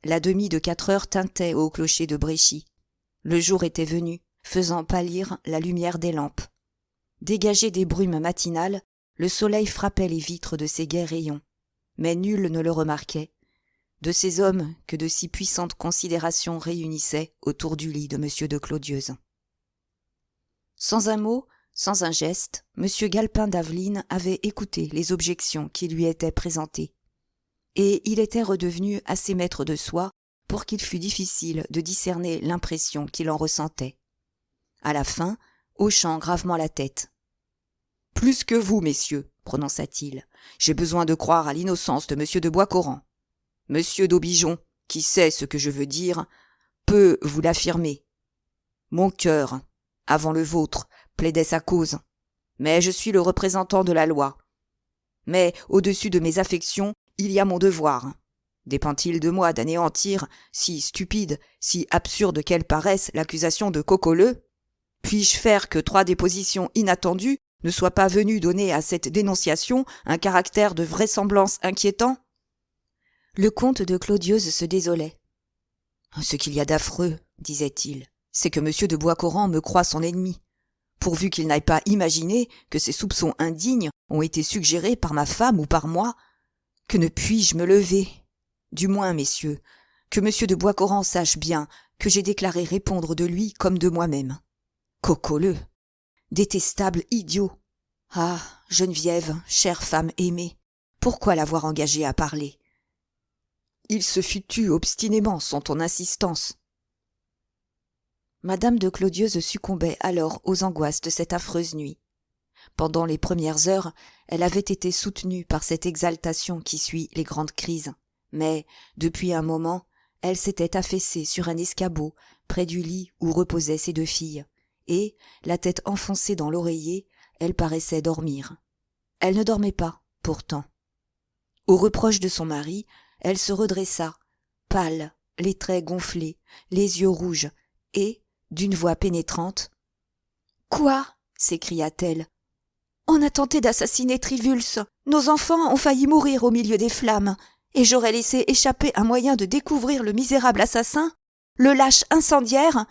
La demie de 4 heures tintait au clocher de Bréchy. Le jour était venu, faisant pâlir la lumière des lampes. Dégagé des brumes matinales, le soleil frappait les vitres de ses gais rayons. Mais nul ne le remarquait, de ces hommes que de si puissantes considérations réunissaient autour du lit de monsieur de Clodieuze. Sans un mot, sans un geste, monsieur Galpin d'Aveline avait écouté les objections qui lui étaient présentées. Et il était redevenu assez maître de soi pour qu'il fût difficile de discerner l'impression qu'il en ressentait. À la fin, hochant gravement la tête. « Plus que vous, messieurs, prononça-t-il, j'ai besoin de croire à l'innocence de monsieur de Boiscoran. Monsieur d'Aubigeon, qui sait ce que je veux dire, peut vous l'affirmer. Mon cœur, avant le vôtre, plaidait sa cause, mais je suis le représentant de la loi. Mais au-dessus de mes affections, il y a mon devoir. Dépend-il de moi d'anéantir, si stupide, si absurde qu'elle paraisse, l'accusation de Cocoleux ? Puis-je faire que 3 dépositions inattendues ne soient pas venues donner à cette dénonciation un caractère de vraisemblance inquiétant ? Le comte de Clodieuze se désolait. « Ce qu'il y a d'affreux, disait-il, c'est que monsieur de Boiscoran me croit son ennemi. Pourvu qu'il n'aille pas imaginer que ces soupçons indignes ont été suggérés par ma femme ou par moi, que ne puis-je me lever ? Du moins, messieurs, que monsieur de Boiscoran sache bien que j'ai déclaré répondre de lui comme de moi-même. Cocoleux, détestable idiot. Ah, Geneviève, chère femme aimée, pourquoi l'avoir engagé à parler ? Il se fut tu obstinément sans ton insistance. » Madame de Clodieuze succombait alors aux angoisses de cette affreuse nuit. Pendant les premières heures, elle avait été soutenue par cette exaltation qui suit les grandes crises, mais, depuis un moment, elle s'était affaissée sur un escabeau près du lit où reposaient ses 2 filles, et, la tête enfoncée dans l'oreiller, elle paraissait dormir. Elle ne dormait pas, pourtant. Au reproche de son mari, elle se redressa, pâle, les traits gonflés, les yeux rouges, et, d'une voix pénétrante, « Quoi ?» s'écria-t-elle. On a tenté d'assassiner Trivulus. Nos enfants ont failli mourir au milieu des flammes. Et j'aurais laissé échapper un moyen de découvrir le misérable assassin? Le lâche incendiaire?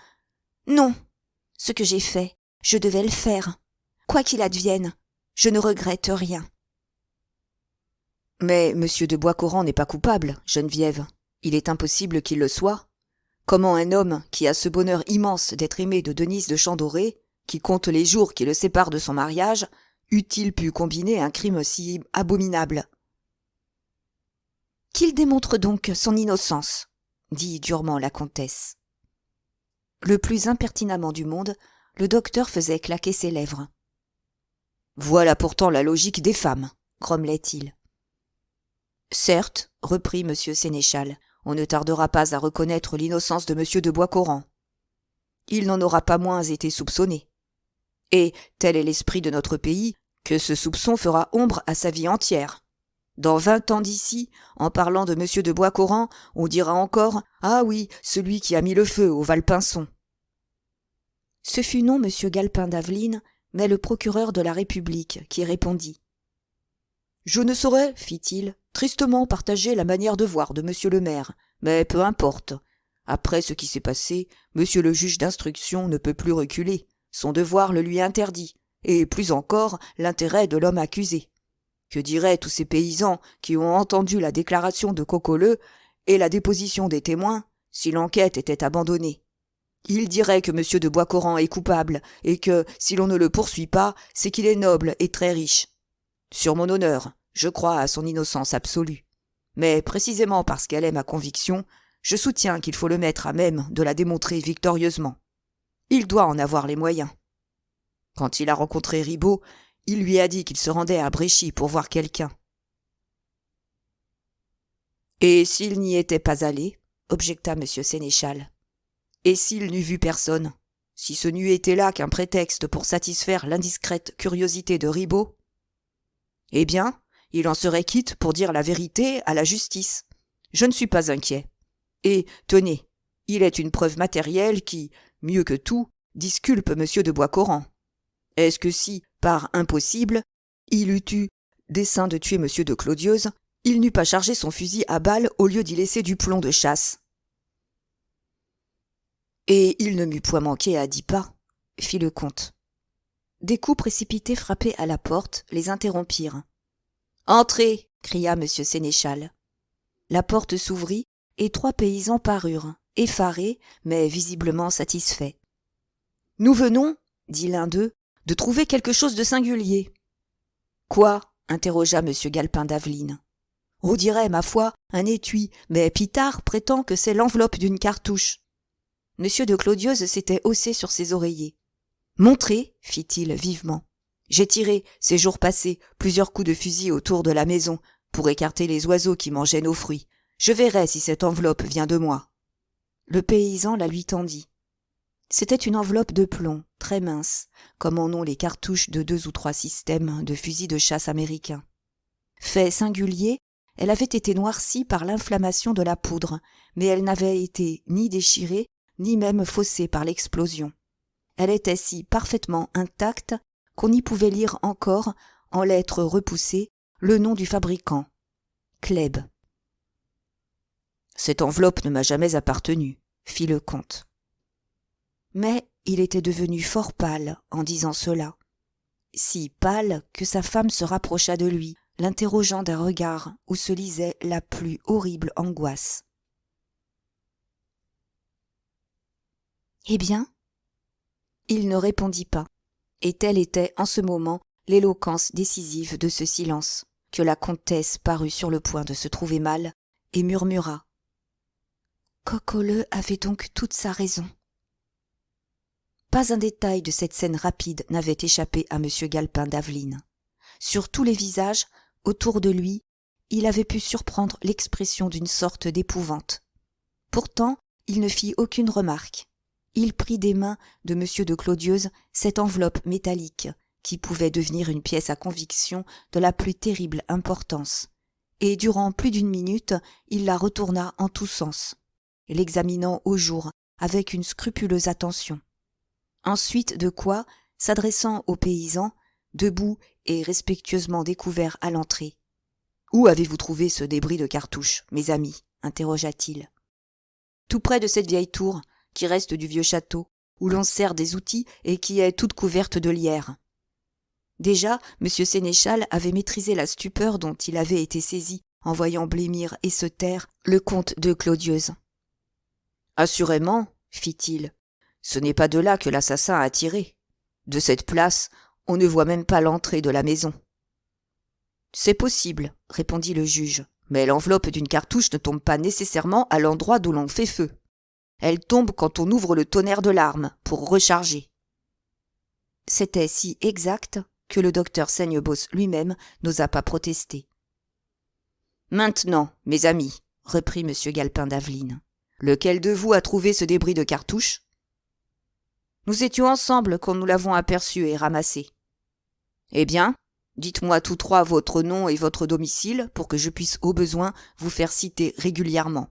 Non. Ce que j'ai fait, je devais le faire. Quoi qu'il advienne, je ne regrette rien. Mais M. de Boiscoran n'est pas coupable, Geneviève. Il est impossible qu'il le soit. Comment un homme qui a ce bonheur immense d'être aimé de Denise de Chandoré, qui compte les jours qui le séparent de son mariage, eût-il pu combiner un crime si abominable? Qu'il démontre donc son innocence, dit durement la comtesse. Le plus impertinemment du monde, le docteur faisait claquer ses lèvres. Voilà pourtant la logique des femmes, grommelait-il. Certes, reprit M. Sénéchal, on ne tardera pas à reconnaître l'innocence de M. de Boiscoran. Il n'en aura pas moins été soupçonné. Et tel est l'esprit de notre pays, que ce soupçon fera ombre à sa vie entière. Dans 20 ans d'ici, en parlant de M. de Boiscoran, on dira encore « Ah oui, celui qui a mis le feu au Valpinçon ». Ce fut non M. Galpin d'Aveline, mais le procureur de la République qui répondit. « Je ne saurais, fit-il, tristement partager la manière de voir de M. le maire, mais peu importe. Après ce qui s'est passé, M. le juge d'instruction ne peut plus reculer. Son devoir le lui interdit, et plus encore l'intérêt de l'homme accusé. Que diraient tous ces paysans qui ont entendu la déclaration de Cocoleux et la déposition des témoins si l'enquête était abandonnée? Ils diraient que M. de Boiscoran est coupable et que, si l'on ne le poursuit pas, c'est qu'il est noble et très riche. Sur mon honneur, je crois à son innocence absolue. Mais précisément parce qu'elle est ma conviction, je soutiens qu'il faut le mettre à même de la démontrer victorieusement. Il doit en avoir les moyens. Quand il a rencontré Ribaud, il lui a dit qu'il se rendait à Bréchy pour voir quelqu'un. Et s'il n'y était pas allé, objecta M. Sénéchal, et s'il n'eût vu personne, si ce n'eût été là qu'un prétexte pour satisfaire l'indiscrète curiosité de Ribaud, eh bien, il en serait quitte pour dire la vérité à la justice. Je ne suis pas inquiet. Et, tenez, il est une preuve matérielle qui, mieux que tout, disculpe M. de Boiscoran. Est-ce que si, par impossible, il eût eu dessein de tuer M. de Clodieuze, il n'eût pas chargé son fusil à balle au lieu d'y laisser du plomb de chasse? Et il ne m'eût point manqué à 10 pas, fit le comte. Des coups précipités frappés à la porte les interrompirent. « Entrez !» cria M. Sénéchal. La porte s'ouvrit et 3 paysans parurent, effarés, mais visiblement satisfaits. « Nous venons, dit l'un d'eux, de trouver quelque chose de singulier. »« Quoi ?» interrogea M. Galpin d'Aveline. « On dirait, ma foi, un étui, mais Pitard prétend que c'est l'enveloppe d'une cartouche. » M. de Clodieuze s'était haussé sur ses oreillers. « Montrez, fit-il vivement. J'ai tiré, ces jours passés, plusieurs coups de fusil autour de la maison pour écarter les oiseaux qui mangeaient nos fruits. Je verrai si cette enveloppe vient de moi. » Le paysan la lui tendit. C'était une enveloppe de plomb, très mince, comme en ont les cartouches de 2 ou 3 systèmes de fusils de chasse américains. Fait singulier, elle avait été noircie par l'inflammation de la poudre, mais elle n'avait été ni déchirée, ni même faussée par l'explosion. Elle était si parfaitement intacte qu'on y pouvait lire encore, en lettres repoussées, le nom du fabricant, Kleb. « Cette enveloppe ne m'a jamais appartenu, » fit le comte. Mais il était devenu fort pâle en disant cela. Si pâle que sa femme se rapprocha de lui, l'interrogeant d'un regard où se lisait la plus horrible angoisse. « Eh bien ?» Il ne répondit pas, et telle était en ce moment l'éloquence décisive de ce silence, que la comtesse parut sur le point de se trouver mal, et murmura. « Cocoleux avait donc toute sa raison. » Pas un détail de cette scène rapide n'avait échappé à M. Galpin d'Aveline. Sur tous les visages, autour de lui, il avait pu surprendre l'expression d'une sorte d'épouvante. Pourtant, il ne fit aucune remarque. Il prit des mains de M. de Clodieuze cette enveloppe métallique, qui pouvait devenir une pièce à conviction de la plus terrible importance, et durant plus d'1 minute, il la retourna en tous sens, l'examinant au jour avec une scrupuleuse attention. Ensuite de quoi, s'adressant aux paysans, debout et respectueusement découvert à l'entrée. « Où avez-vous trouvé ce débris de cartouche, mes amis ?» interrogea-t-il. « Tout près de cette vieille tour, qui reste du vieux château, où l'on sert des outils et qui est toute couverte de lierre. » Déjà, M. Sénéchal avait maîtrisé la stupeur dont il avait été saisi en voyant blêmir et se taire le comte de Clodieuze. « Assurément, fit-il, ce n'est pas de là que l'assassin a tiré. De cette place, on ne voit même pas l'entrée de la maison. »« C'est possible, répondit le juge, mais l'enveloppe d'une cartouche ne tombe pas nécessairement à l'endroit d'où l'on fait feu. Elle tombe quand on ouvre le tonnerre de l'arme pour recharger. » C'était si exact que le docteur Saignebos lui-même n'osa pas protester. « Maintenant, mes amis, reprit M. Galpin d'Aveline, lequel de vous a trouvé ce débris de cartouche ? Nous étions ensemble quand nous l'avons aperçu et ramassé. Eh bien, dites-moi tous trois votre nom et votre domicile pour que je puisse au besoin vous faire citer régulièrement. »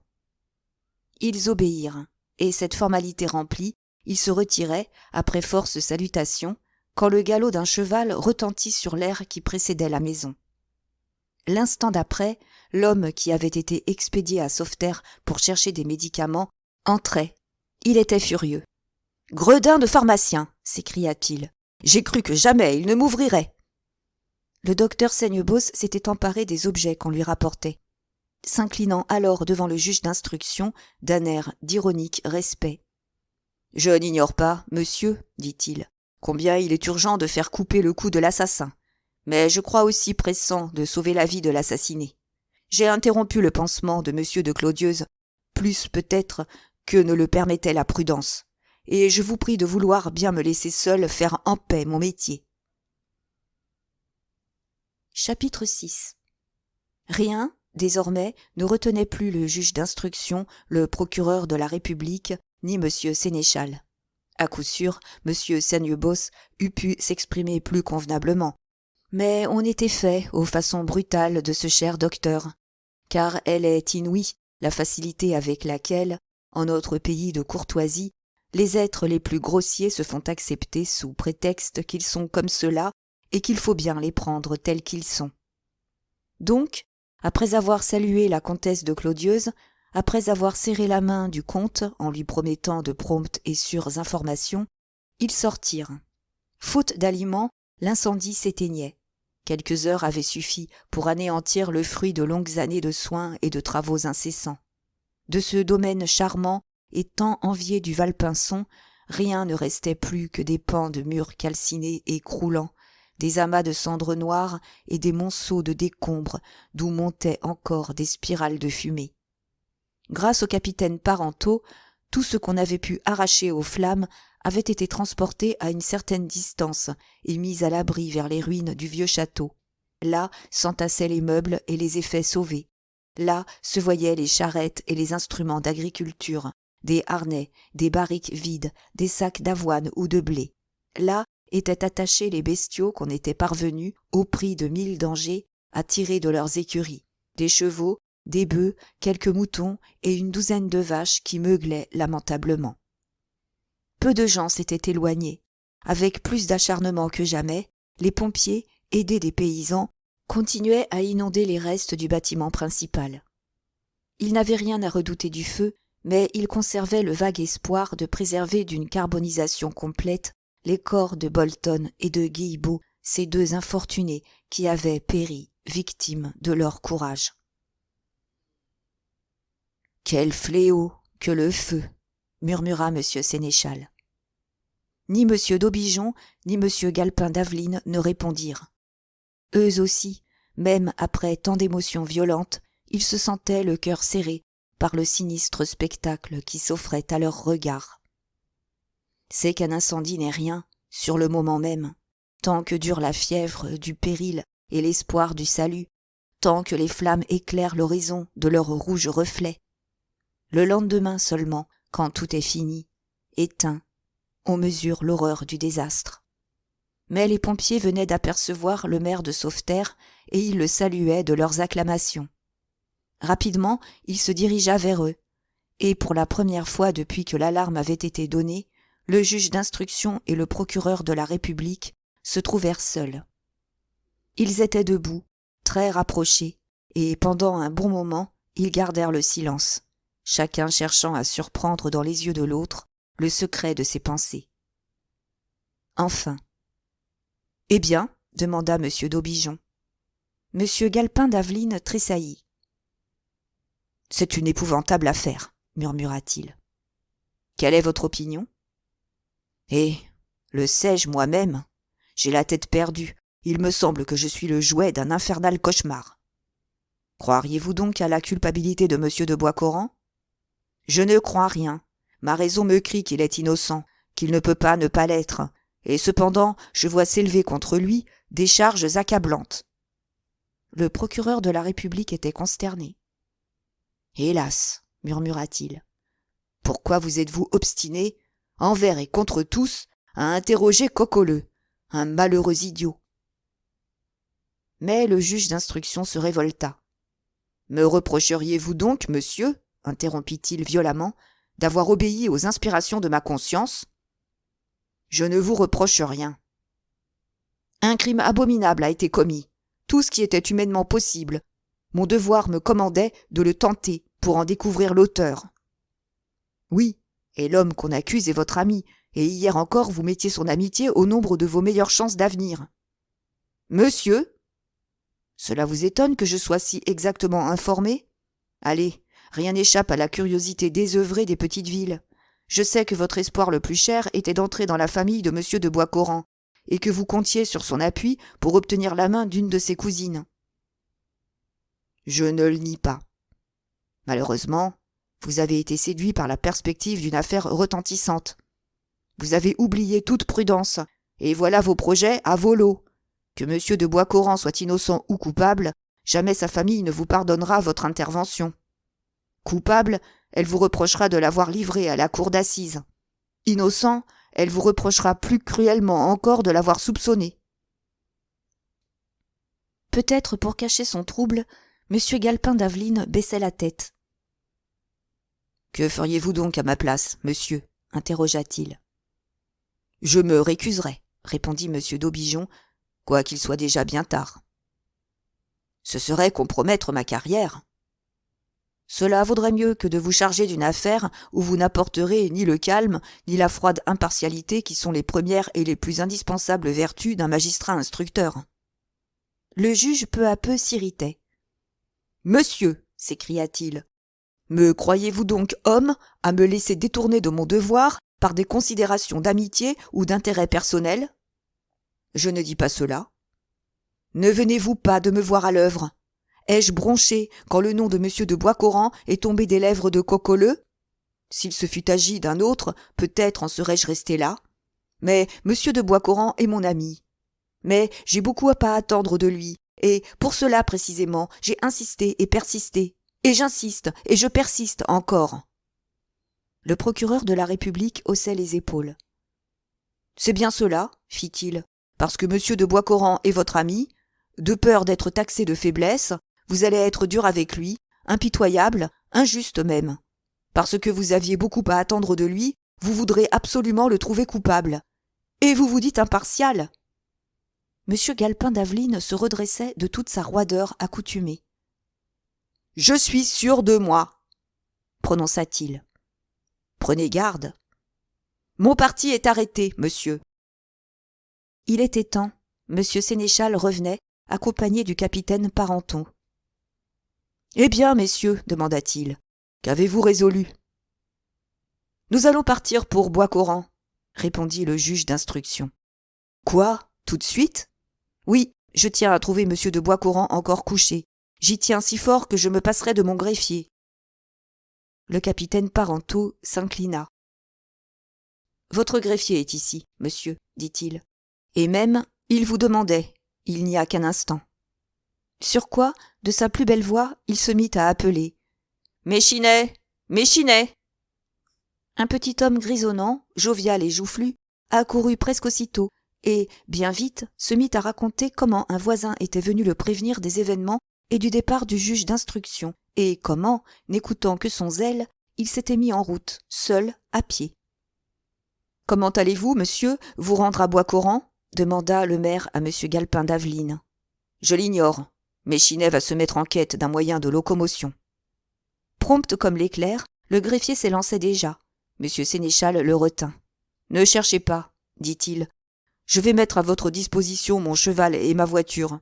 Ils obéirent, et cette formalité remplie, ils se retiraient, après force salutations, quand le galop d'un cheval retentit sur l'air qui précédait la maison. L'instant d'après, l'homme qui avait été expédié à Sauveterre pour chercher des médicaments entrait. Il était furieux. « Gredin de pharmacien !» s'écria-t-il. « J'ai cru que jamais il ne m'ouvrirait !» Le docteur Saignebos s'était emparé des objets qu'on lui rapportait, s'inclinant alors devant le juge d'instruction d'un air d'ironique respect. « Je n'ignore pas, monsieur, dit-il, combien il est urgent de faire couper le cou de l'assassin, mais je crois aussi pressant de sauver la vie de l'assassiné. J'ai interrompu le pansement de monsieur de Clodieuze, plus peut-être que ne le permettait la prudence, et je vous prie de vouloir bien me laisser seul faire en paix mon métier. » Chapitre 6. Rien, désormais, ne retenait plus le juge d'instruction, le procureur de la République, ni M. Sénéchal. À coup sûr, M. Saignebos eût pu s'exprimer plus convenablement. Mais on était fait aux façons brutales de ce cher docteur, car elle est inouïe, la facilité avec laquelle, en notre pays de courtoisie, les êtres les plus grossiers se font accepter sous prétexte qu'ils sont comme cela et qu'il faut bien les prendre tels qu'ils sont. Donc, après avoir salué la comtesse de Clodieuze, après avoir serré la main du comte en lui promettant de promptes et sûres informations, ils sortirent. Faute d'aliments, l'incendie s'éteignait. Quelques heures avaient suffi pour anéantir le fruit de longues années de soins et de travaux incessants. De ce domaine charmant et tant envié du Valpinçon, rien ne restait plus que des pans de murs calcinés et croulants, des amas de cendres noires et des monceaux de décombres d'où montaient encore des spirales de fumée. Grâce au capitaine Parenteau, tout ce qu'on avait pu arracher aux flammes avait été transporté à une certaine distance et mis à l'abri vers les ruines du vieux château. Là s'entassaient les meubles et les effets sauvés. Là se voyaient les charrettes et les instruments d'agriculture, des harnais, des barriques vides, des sacs d'avoine ou de blé. Là étaient attachés les bestiaux qu'on était parvenus, au prix de 1000 dangers, à tirer de leurs écuries, des chevaux, des bœufs, quelques moutons et une douzaine de vaches qui meuglaient lamentablement. Peu de gens s'étaient éloignés. Avec plus d'acharnement que jamais, les pompiers, aidés des paysans, continuaient à inonder les restes du bâtiment principal. Ils n'avaient rien à redouter du feu, mais ils conservaient le vague espoir de préserver d'une carbonisation complète les corps de Bolton et de Guilbeault, ces deux infortunés qui avaient péri, victimes de leur courage. « Quel fléau que le feu !» murmura M. Sénéchal. Ni M. d'Aubigeon, ni M. Galpin d'Aveline ne répondirent. Eux aussi, même après tant d'émotions violentes, ils se sentaient le cœur serré par le sinistre spectacle qui s'offrait à leurs regards. C'est qu'un incendie n'est rien, sur le moment même, tant que dure la fièvre du péril et l'espoir du salut, tant que les flammes éclairent l'horizon de leurs rouges reflets. Le lendemain seulement, quand tout est fini, éteint, on mesure l'horreur du désastre. Mais les pompiers venaient d'apercevoir le maire de Sauveterre et ils le saluaient de leurs acclamations. Rapidement, il se dirigea vers eux, et pour la première fois depuis que l'alarme avait été donnée, le juge d'instruction et le procureur de la République se trouvèrent seuls. Ils étaient debout, très rapprochés, et pendant un bon moment, ils gardèrent le silence, chacun cherchant à surprendre dans les yeux de l'autre le secret de ses pensées. Enfin. « Eh bien ?» demanda M. d'Aubigeon. M. Galpin d'Aveline tressaillit. « C'est une épouvantable affaire, » murmura-t-il. « Quelle est votre opinion ? » « Eh, le sais-je moi-même ? J'ai la tête perdue. Il me semble que je suis le jouet d'un infernal cauchemar. Croiriez-vous donc à la culpabilité de M. de Boiscoran ? Je ne crois rien. Ma raison me crie qu'il est innocent, qu'il ne peut pas ne pas l'être, et cependant je vois s'élever contre lui des charges accablantes. Le procureur de la République était consterné. « Hélas !» murmura-t-il. « Pourquoi vous êtes-vous obstiné, envers et contre tous, à interroger Coqueleu, un malheureux idiot ?» Mais le juge d'instruction se révolta. « Me reprocheriez-vous donc, monsieur, interrompit-il violemment, d'avoir obéi aux inspirations de ma conscience ? Je ne vous reproche rien. Un crime abominable a été commis, tout ce qui était humainement possible. Mon devoir me commandait de le tenter pour en découvrir l'auteur. Oui, et l'homme qu'on accuse est votre ami, et hier encore vous mettiez son amitié au nombre de vos meilleures chances d'avenir. Monsieur, cela vous étonne que je sois si exactement informé ? Allez, rien n'échappe à la curiosité désœuvrée des petites villes. Je sais que votre espoir le plus cher était d'entrer dans la famille de M. de Boiscoran, et que vous comptiez sur son appui pour obtenir la main d'une de ses cousines. Je ne le nie pas. Malheureusement, vous avez été séduit par la perspective d'une affaire retentissante. Vous avez oublié toute prudence, et voilà vos projets à volo. Que M. de Boiscoran soit innocent ou coupable, jamais sa famille ne vous pardonnera votre intervention. Coupable, elle vous reprochera de l'avoir livré à la cour d'assises. Innocent, elle vous reprochera plus cruellement encore de l'avoir soupçonné. » Peut-être pour cacher son trouble, M. Galpin d'Aveline baissait la tête. « Que feriez-vous donc à ma place, monsieur ? Interrogea-t-il. « Je me récuserai, répondit M. d'Aubigeon, quoiqu'il soit déjà bien tard. Ce serait compromettre ma carrière. Cela vaudrait mieux que de vous charger d'une affaire où vous n'apporterez ni le calme, ni la froide impartialité qui sont les premières et les plus indispensables vertus d'un magistrat instructeur. » Le juge peu à peu s'irritait. « Monsieur, s'écria-t-il, me croyez-vous donc homme à me laisser détourner de mon devoir par des considérations d'amitié ou d'intérêt personnel ? Je ne dis pas cela. Ne venez-vous pas de me voir à l'œuvre ? Ai-je bronché quand le nom de M. de Boiscoran est tombé des lèvres de Coqueleu ? S'il se fût agi d'un autre, peut-être en serais-je resté là. Mais M. de Boiscoran est mon ami. Mais j'ai beaucoup à pas attendre de lui, et pour cela précisément, j'ai insisté et persisté, et j'insiste et je persiste encore. » Le procureur de la République haussait les épaules. « C'est bien cela, fit-il, parce que M. de Boiscoran est votre ami, de peur d'être taxé de faiblesse, vous allez être dur avec lui, impitoyable, injuste même. Parce que vous aviez beaucoup à attendre de lui, vous voudrez absolument le trouver coupable. Et vous vous dites impartial. » M. Galpin d'Aveline se redressait de toute sa roideur accoutumée. « Je suis sûr de moi, » prononça-t-il. « Prenez garde. Mon parti est arrêté, monsieur. » Il était temps. M. Sénéchal revenait, accompagné du capitaine Parenton. « Eh bien, messieurs, demanda-t-il, qu'avez-vous résolu ? » « Nous allons partir pour Boiscoran, » répondit le juge d'instruction. « Quoi ? Tout de suite ? » ?»« Oui, je tiens à trouver M. de Boiscoran encore couché. J'y tiens si fort que je me passerai de mon greffier. » Le capitaine Parenton s'inclina. « Votre greffier est ici, monsieur, dit-il. Et même, il vous demandait, il n'y a qu'un instant. » Sur quoi, de sa plus belle voix, il se mit à appeler. « Méchinet ! Méchinet !» Un petit homme grisonnant, jovial et joufflu, accourut presque aussitôt, et, bien vite, se mit à raconter comment un voisin était venu le prévenir des événements et du départ du juge d'instruction, et comment, n'écoutant que son zèle, il s'était mis en route, seul, à pied. « Comment allez-vous, monsieur, vous rendre à Boiscoran ? demanda le maire à M. Galpin d'Aveline. Je l'ignore. Méchinet va se mettre en quête d'un moyen de locomotion. Prompt comme l'éclair, le greffier s'élançait déjà. M. Sénéchal le retint. Ne cherchez pas, dit-il. Je vais mettre à votre disposition mon cheval et ma voiture.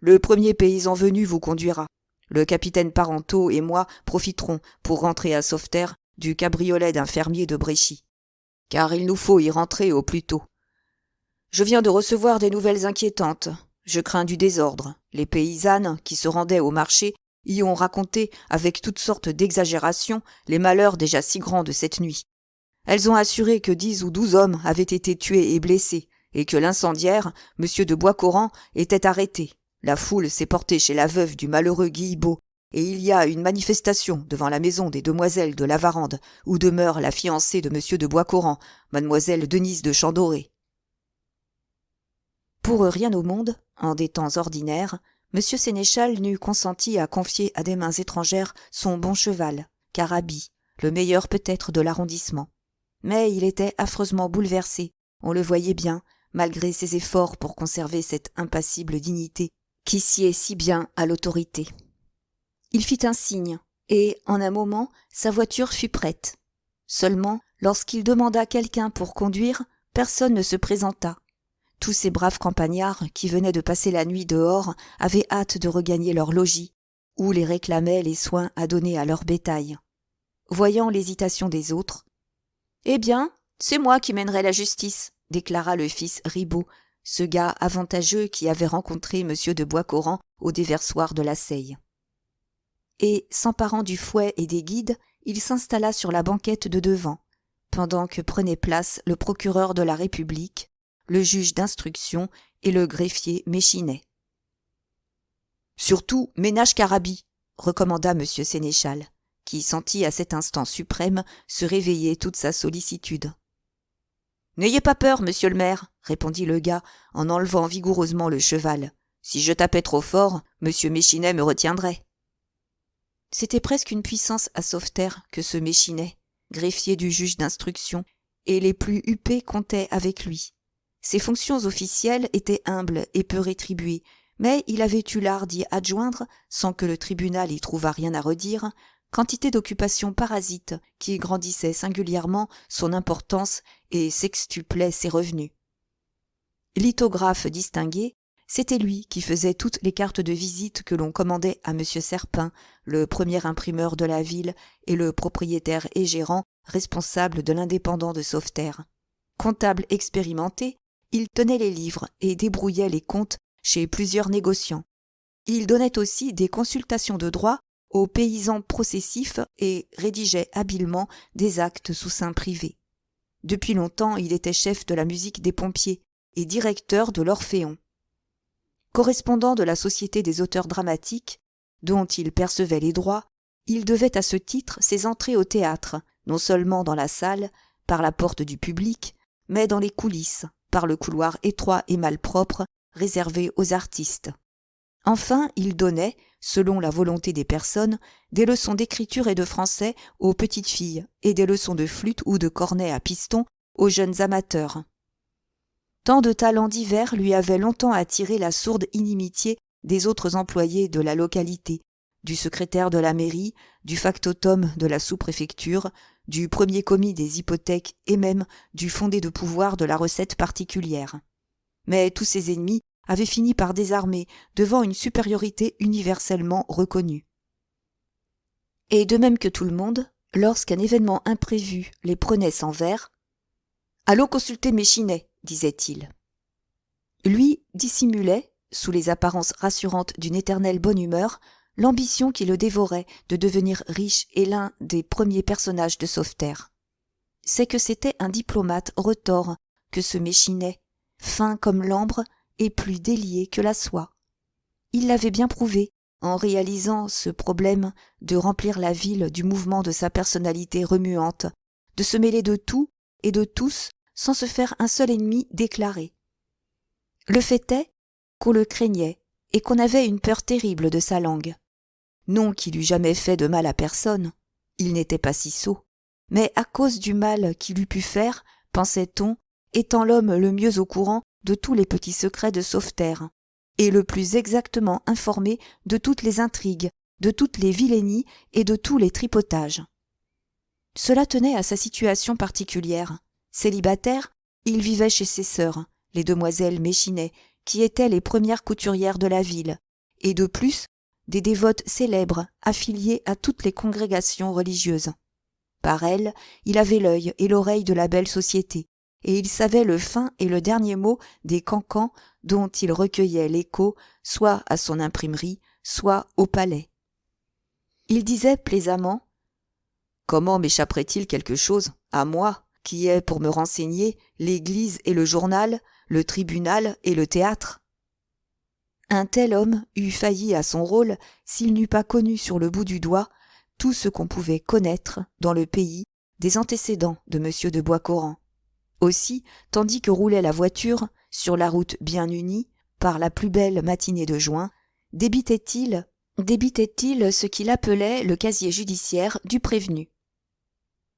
Le premier paysan venu vous conduira. Le capitaine Parenteau et moi profiterons pour rentrer à Sauveterre du cabriolet d'un fermier de Bréchy. Car il nous faut y rentrer au plus tôt. Je viens de recevoir des nouvelles inquiétantes. Je crains du désordre. Les paysannes qui se rendaient au marché y ont raconté avec toutes sortes d'exagérations les malheurs déjà si grands de cette nuit. Elles ont assuré que 10 ou 12 hommes avaient été tués et blessés, et que l'incendiaire, M. de Boiscoran, était arrêté. La foule s'est portée chez la veuve du malheureux Guilbeault, et il y a une manifestation devant la maison des demoiselles de la Varande, où demeure la fiancée de M. de Boiscoran, mademoiselle Denise de Chandoré. Pour rien au monde, en des temps ordinaires, M. Sénéchal n'eût consenti à confier à des mains étrangères son bon cheval, Carabi, le meilleur peut-être de l'arrondissement. Mais il était affreusement bouleversé, on le voyait bien, malgré ses efforts pour conserver cette impassible dignité qui sied si bien à l'autorité. Il fit un signe, et, en un moment, sa voiture fut prête. Seulement, lorsqu'il demanda quelqu'un pour conduire, personne ne se présenta. Tous ces braves campagnards qui venaient de passer la nuit dehors avaient hâte de regagner leur logis, où les réclamaient les soins à donner à leur bétail. Voyant l'hésitation des autres, « Eh bien, c'est moi qui mènerai la justice », déclara le fils Ribaud, ce gars avantageux qui avait rencontré M. de Boiscoran au déversoir de la Seille. Et, s'emparant du fouet et des guides, il s'installa sur la banquette de devant, pendant que prenaient place le procureur de la République, le juge d'instruction et le greffier Méchinet. « Surtout, ménage Carabi », recommanda M. Sénéchal, qui sentit à cet instant suprême se réveiller toute sa sollicitude. « N'ayez pas peur, monsieur le maire, » répondit le gars en enlevant vigoureusement le cheval. « Si je tapais trop fort, monsieur Méchinet me retiendrait. » C'était presque une puissance à Sauveterre que ce Méchinet, greffier du juge d'instruction, et les plus huppés comptaient avec lui. Ses fonctions officielles étaient humbles et peu rétribuées, mais il avait eu l'art d'y adjoindre, sans que le tribunal y trouvât rien à redire, quantité d'occupations parasites qui grandissaient singulièrement son importance et sextuplaient ses revenus. Lithographe distingué, c'était lui qui faisait toutes les cartes de visite que l'on commandait à M. Serpin, le premier imprimeur de la ville et le propriétaire et gérant responsable de l'Indépendant de Sauveterre. Comptable expérimenté, il tenait les livres et débrouillait les comptes chez plusieurs négociants. Il donnait aussi des consultations de droit aux paysans processifs et rédigeait habilement des actes sous seing privé. Depuis longtemps, il était chef de la musique des pompiers et directeur de l'Orphéon. Correspondant de la Société des auteurs dramatiques, dont il percevait les droits, il devait à ce titre ses entrées au théâtre, non seulement dans la salle, par la porte du public, mais dans les coulisses, par le couloir étroit et malpropre réservé aux artistes. Enfin, il donnait, selon la volonté des personnes, des leçons d'écriture et de français aux petites filles et des leçons de flûte ou de cornet à piston aux jeunes amateurs. Tant de talents divers lui avaient longtemps attiré la sourde inimitié des autres employés de la localité, du secrétaire de la mairie, du factotum de la sous-préfecture, du premier commis des hypothèques et même du fondé de pouvoir de la recette particulière. Mais tous ses ennemis avaient fini par désarmer devant une supériorité universellement reconnue. Et de même que tout le monde, lorsqu'un événement imprévu les prenait sans verre, « Allons consulter Méchinet », disait-il. Lui dissimulait, sous les apparences rassurantes d'une éternelle bonne humeur, l'ambition qui le dévorait de devenir riche et l'un des premiers personnages de Sauveterre. C'est que c'était un diplomate retors que ce Méchinet, fin comme l'ambre et plus délié que la soie. Il l'avait bien prouvé en réalisant ce problème de remplir la ville du mouvement de sa personnalité remuante, de se mêler de tout et de tous sans se faire un seul ennemi déclaré. Le fait est qu'on le craignait et qu'on avait une peur terrible de sa langue. Non qu'il eût jamais fait de mal à personne, il n'était pas si sot, mais à cause du mal qu'il eût pu faire, pensait-on, étant l'homme le mieux au courant de tous les petits secrets de Sauveterre, et le plus exactement informé de toutes les intrigues, de toutes les vilainies et de tous les tripotages. Cela tenait à sa situation particulière. Célibataire, il vivait chez ses sœurs, les demoiselles Méchinet, qui étaient les premières couturières de la ville, et de plus, des dévotes célèbres affiliées à toutes les congrégations religieuses. Par elles, il avait l'œil et l'oreille de la belle société, et il savait le fin et le dernier mot des cancans dont il recueillait l'écho, soit à son imprimerie, soit au palais. Il disait plaisamment « Comment m'échapperait-il quelque chose, à moi, qui ai pour me renseigner l'église et le journal, le tribunal et le théâtre ?» Un tel homme eût failli à son rôle s'il n'eût pas connu sur le bout du doigt tout ce qu'on pouvait connaître dans le pays des antécédents de M. de Boiscoran. Aussi, tandis que roulait la voiture, sur la route bien unie, par la plus belle matinée de juin, débitait-il ce qu'il appelait le casier judiciaire du prévenu.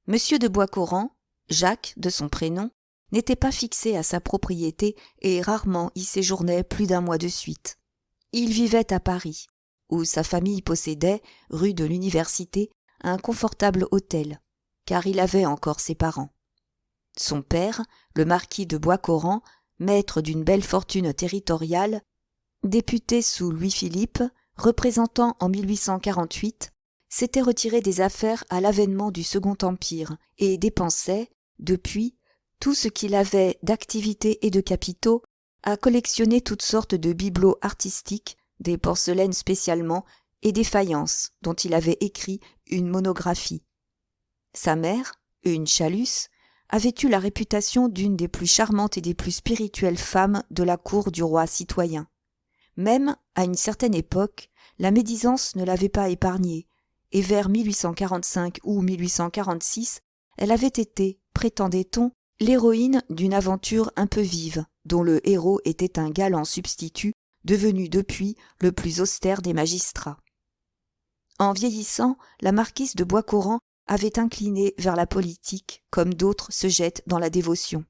M. de Boiscoran, Jacques de son prénom, n'était pas fixé à sa propriété et rarement y séjournait plus d'un mois de suite. Il vivait à Paris, où sa famille possédait, rue de l'Université, un confortable hôtel, car il avait encore ses parents. Son père, le marquis de Boiscoran, maître d'une belle fortune territoriale, député sous Louis-Philippe, représentant en 1848, s'était retiré des affaires à l'avènement du Second Empire et dépensait, depuis, tout ce qu'il avait d'activité et de capitaux à collectionner toutes sortes de bibelots artistiques, des porcelaines spécialement et des faïences dont il avait écrit une monographie. Sa mère, une Chalus, avait eu la réputation d'une des plus charmantes et des plus spirituelles femmes de la cour du roi citoyen. Même, à une certaine époque, la médisance ne l'avait pas épargnée, et vers 1845 ou 1846, elle avait été, prétendait-on, l'héroïne d'une aventure un peu vive, dont le héros était un galant substitut, devenu depuis le plus austère des magistrats. En vieillissant, la marquise de Boiscoran avait incliné vers la politique, comme d'autres se jettent dans la dévotion.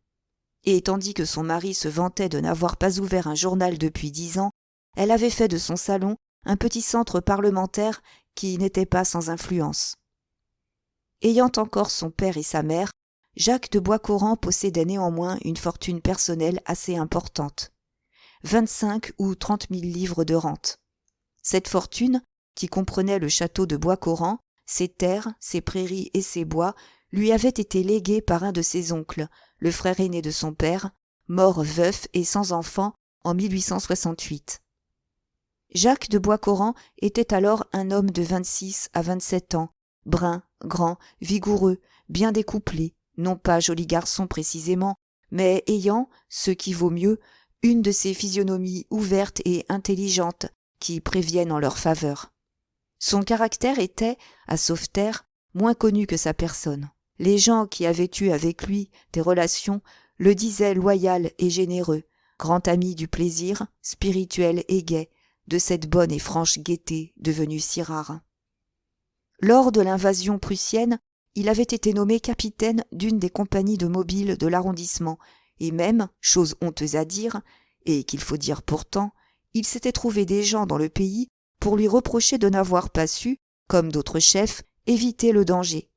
Et tandis que son mari se vantait de n'avoir pas ouvert un journal depuis 10 ans, elle avait fait de son salon un petit centre parlementaire qui n'était pas sans influence. Ayant encore son père et sa mère, Jacques de Boiscoran possédait néanmoins une fortune personnelle assez importante. 25 ou 30 000 livres de rente. Cette fortune, qui comprenait le château de Boiscoran, ses terres, ses prairies et ses bois, lui avait été léguée par un de ses oncles, le frère aîné de son père, mort veuf et sans enfant en 1868. Jacques de Boiscoran était alors un homme de 26 à 27 ans, brun, grand, vigoureux, bien découplé, non pas joli garçon précisément, mais ayant, ce qui vaut mieux, une de ces physionomies ouvertes et intelligentes qui préviennent en leur faveur. Son caractère était, à Sauveterre, moins connu que sa personne. Les gens qui avaient eu avec lui des relations le disaient loyal et généreux, grand ami du plaisir, spirituel et gai, de cette bonne et franche gaieté devenue si rare. Lors de l'invasion prussienne, il avait été nommé capitaine d'une des compagnies de mobiles de l'arrondissement, et même, chose honteuse à dire, et qu'il faut dire pourtant, il s'était trouvé des gens dans le pays pour lui reprocher de n'avoir pas su, comme d'autres chefs, éviter le danger.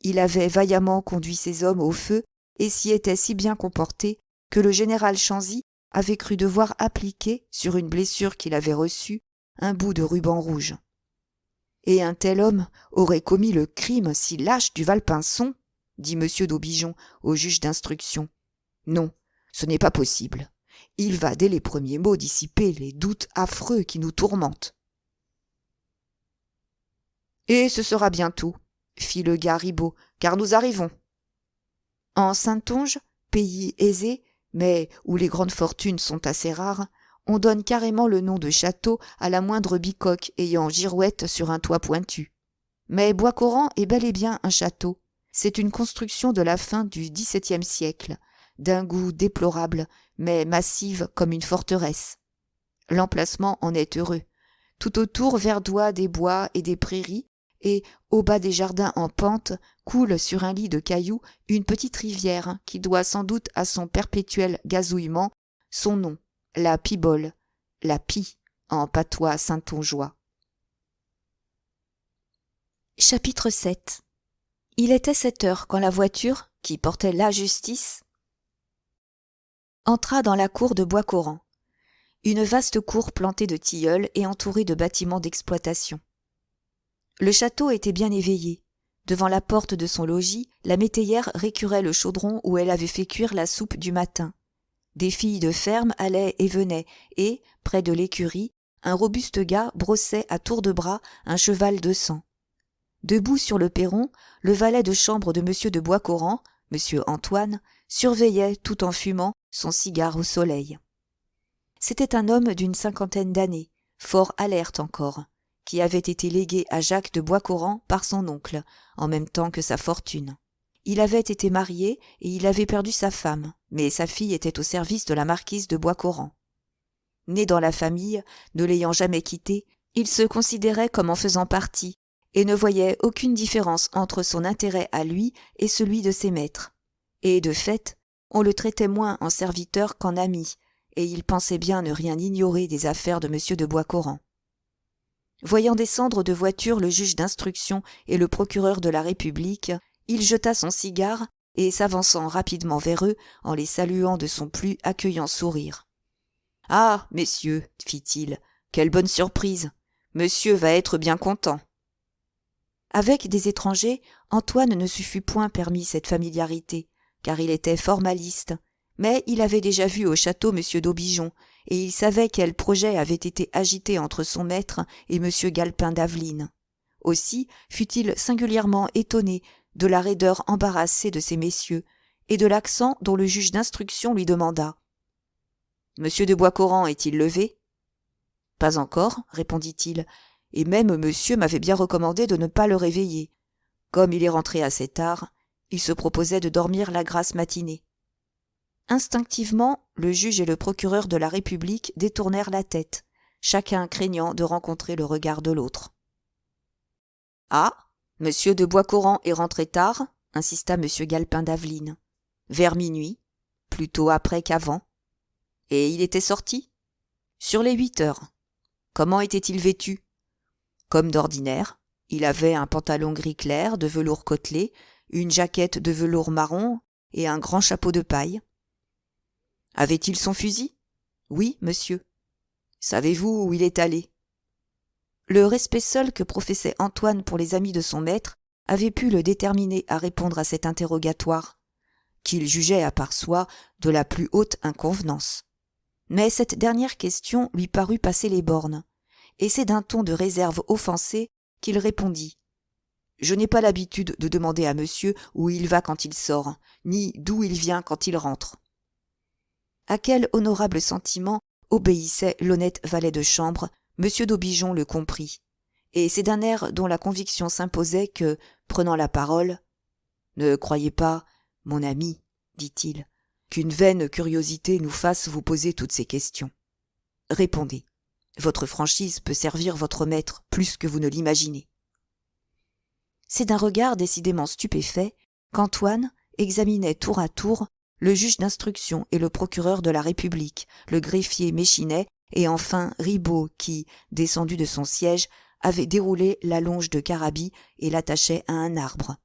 Il avait vaillamment conduit ses hommes au feu et s'y était si bien comporté que le général Chanzy avait cru devoir appliquer, sur une blessure qu'il avait reçue, un bout de ruban rouge. Et un tel homme aurait commis le crime si lâche du Valpinçon, dit M. d'Aubigeon au juge d'instruction. Non, ce n'est pas possible. Il va dès les premiers mots dissiper les doutes affreux qui nous tourmentent. Et ce sera bientôt, fit le gars Ribot, car nous arrivons. En Saintonge, pays aisé, mais où les grandes fortunes sont assez rares, on donne carrément le nom de château à la moindre bicoque ayant girouette sur un toit pointu. Mais Boiscoran est bel et bien un château. C'est une construction de la fin du XVIIe siècle, d'un goût déplorable, mais massive comme une forteresse. L'emplacement en est heureux. Tout autour verdoient des bois et des prairies, et, au bas des jardins en pente, coule sur un lit de cailloux une petite rivière qui doit sans doute à son perpétuel gazouillement son nom, la Pibole, la pie, en patois saintongeois. Chapitre 7. Il était 7 heures quand la voiture, qui portait la justice, entra dans la cour de Bois-Coran, une vaste cour plantée de tilleuls et entourée de bâtiments d'exploitation. Le château était bien éveillé. Devant la porte de son logis, la métayère récurait le chaudron où elle avait fait cuire la soupe du matin. Des filles de ferme allaient et venaient, et, près de l'écurie, un robuste gars brossait à tour de bras un cheval de sang. Debout sur le perron, le valet de chambre de M. de Bois-Coran, M. Antoine, surveillait, tout en fumant, son cigare au soleil. C'était un homme d'une 50aine d'années, fort alerte encore, qui avait été légué à Jacques de Bois-Coran par son oncle, en même temps que sa fortune. Il avait été marié et il avait perdu sa femme, mais sa fille était au service de la marquise de Bois-Coran. Né dans la famille, ne l'ayant jamais quittée, il se considérait comme en faisant partie, et ne voyait aucune différence entre son intérêt à lui et celui de ses maîtres. Et de fait, on le traitait moins en serviteur qu'en ami, et il pensait bien ne rien ignorer des affaires de M. de Bois-Coran. Voyant descendre de voiture le juge d'instruction et le procureur de la République, il jeta son cigare et, s'avançant rapidement vers eux, en les saluant de son plus accueillant sourire. « Ah, messieurs, fit-il, quelle bonne surprise! Monsieur va être bien content. » Avec des étrangers, Antoine ne se fut point permis cette familiarité, car il était formaliste, mais il avait déjà vu au château M. d'Aubigeon, et il savait quel projet avait été agité entre son maître et M. Galpin d'Aveline. Aussi fut-il singulièrement étonné de la raideur embarrassée de ces messieurs, et de l'accent dont le juge d'instruction lui demanda. « M. de Bois-Coran est-il levé ?»« Pas encore, répondit-il, et même monsieur m'avait bien recommandé de ne pas le réveiller. Comme il est rentré assez tard, il se proposait de dormir la grasse matinée. » Instinctivement, le juge et le procureur de la République détournèrent la tête, chacun craignant de rencontrer le regard de l'autre. « Ah, monsieur de Bois-Coran est rentré tard, insista M. Galpin d'Aveline. Vers minuit, plutôt après qu'avant. Et il était sorti ? Sur les 8 heures. Comment était-il vêtu ? Comme d'ordinaire, il avait un pantalon gris clair de velours côtelé, une jaquette de velours marron et un grand chapeau de paille. Avait-il son fusil ? Oui, monsieur. Savez-vous où il est allé ? Le respect seul que professait Antoine pour les amis de son maître avait pu le déterminer à répondre à cet interrogatoire, qu'il jugeait à part soi de la plus haute inconvenance. Mais cette dernière question lui parut passer les bornes, et c'est d'un ton de réserve offensé qu'il répondit. « Je n'ai pas l'habitude de demander à monsieur où il va quand il sort, ni d'où il vient quand il rentre. » À quel honorable sentiment obéissait l'honnête valet de chambre, M. d'Aubigeon le comprit, et c'est d'un air dont la conviction s'imposait que, prenant la parole, « Ne croyez pas, mon ami, dit-il, qu'une vaine curiosité nous fasse vous poser toutes ces questions. Répondez. Votre franchise peut servir votre maître plus que vous ne l'imaginez. » C'est d'un regard décidément stupéfait qu'Antoine examinait tour à tour le juge d'instruction et le procureur de la République, le greffier Méchinet et enfin Ribaud qui, descendu de son siège, avait déroulé la longe de carabie et l'attachait à un arbre.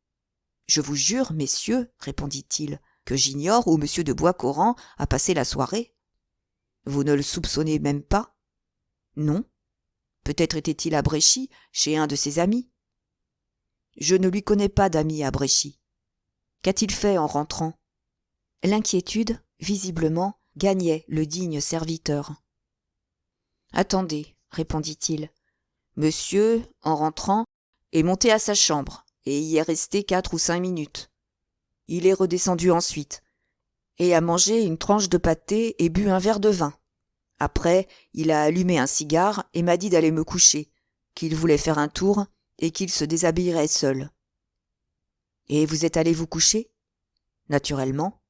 « Je vous jure, messieurs, répondit-il, que j'ignore où M. de Bois-Coran a passé la soirée. » « Vous ne le soupçonnez même pas ? » ?»« Non. Peut-être était-il à Bréchy, chez un de ses amis. »« Je ne lui connais pas d'amis à Bréchy. Qu'a-t-il fait en rentrant ? » L'inquiétude, visiblement, gagnait le digne serviteur. « Attendez, répondit-il. Monsieur, en rentrant, est monté à sa chambre et y est resté 4 ou 5 minutes. Il est redescendu ensuite et a mangé une tranche de pâté et bu un verre de vin. Après, il a allumé un cigare et m'a dit d'aller me coucher, qu'il voulait faire un tour et qu'il se déshabillerait seul. »« Et vous êtes allé vous coucher ? » ?»« Naturellement.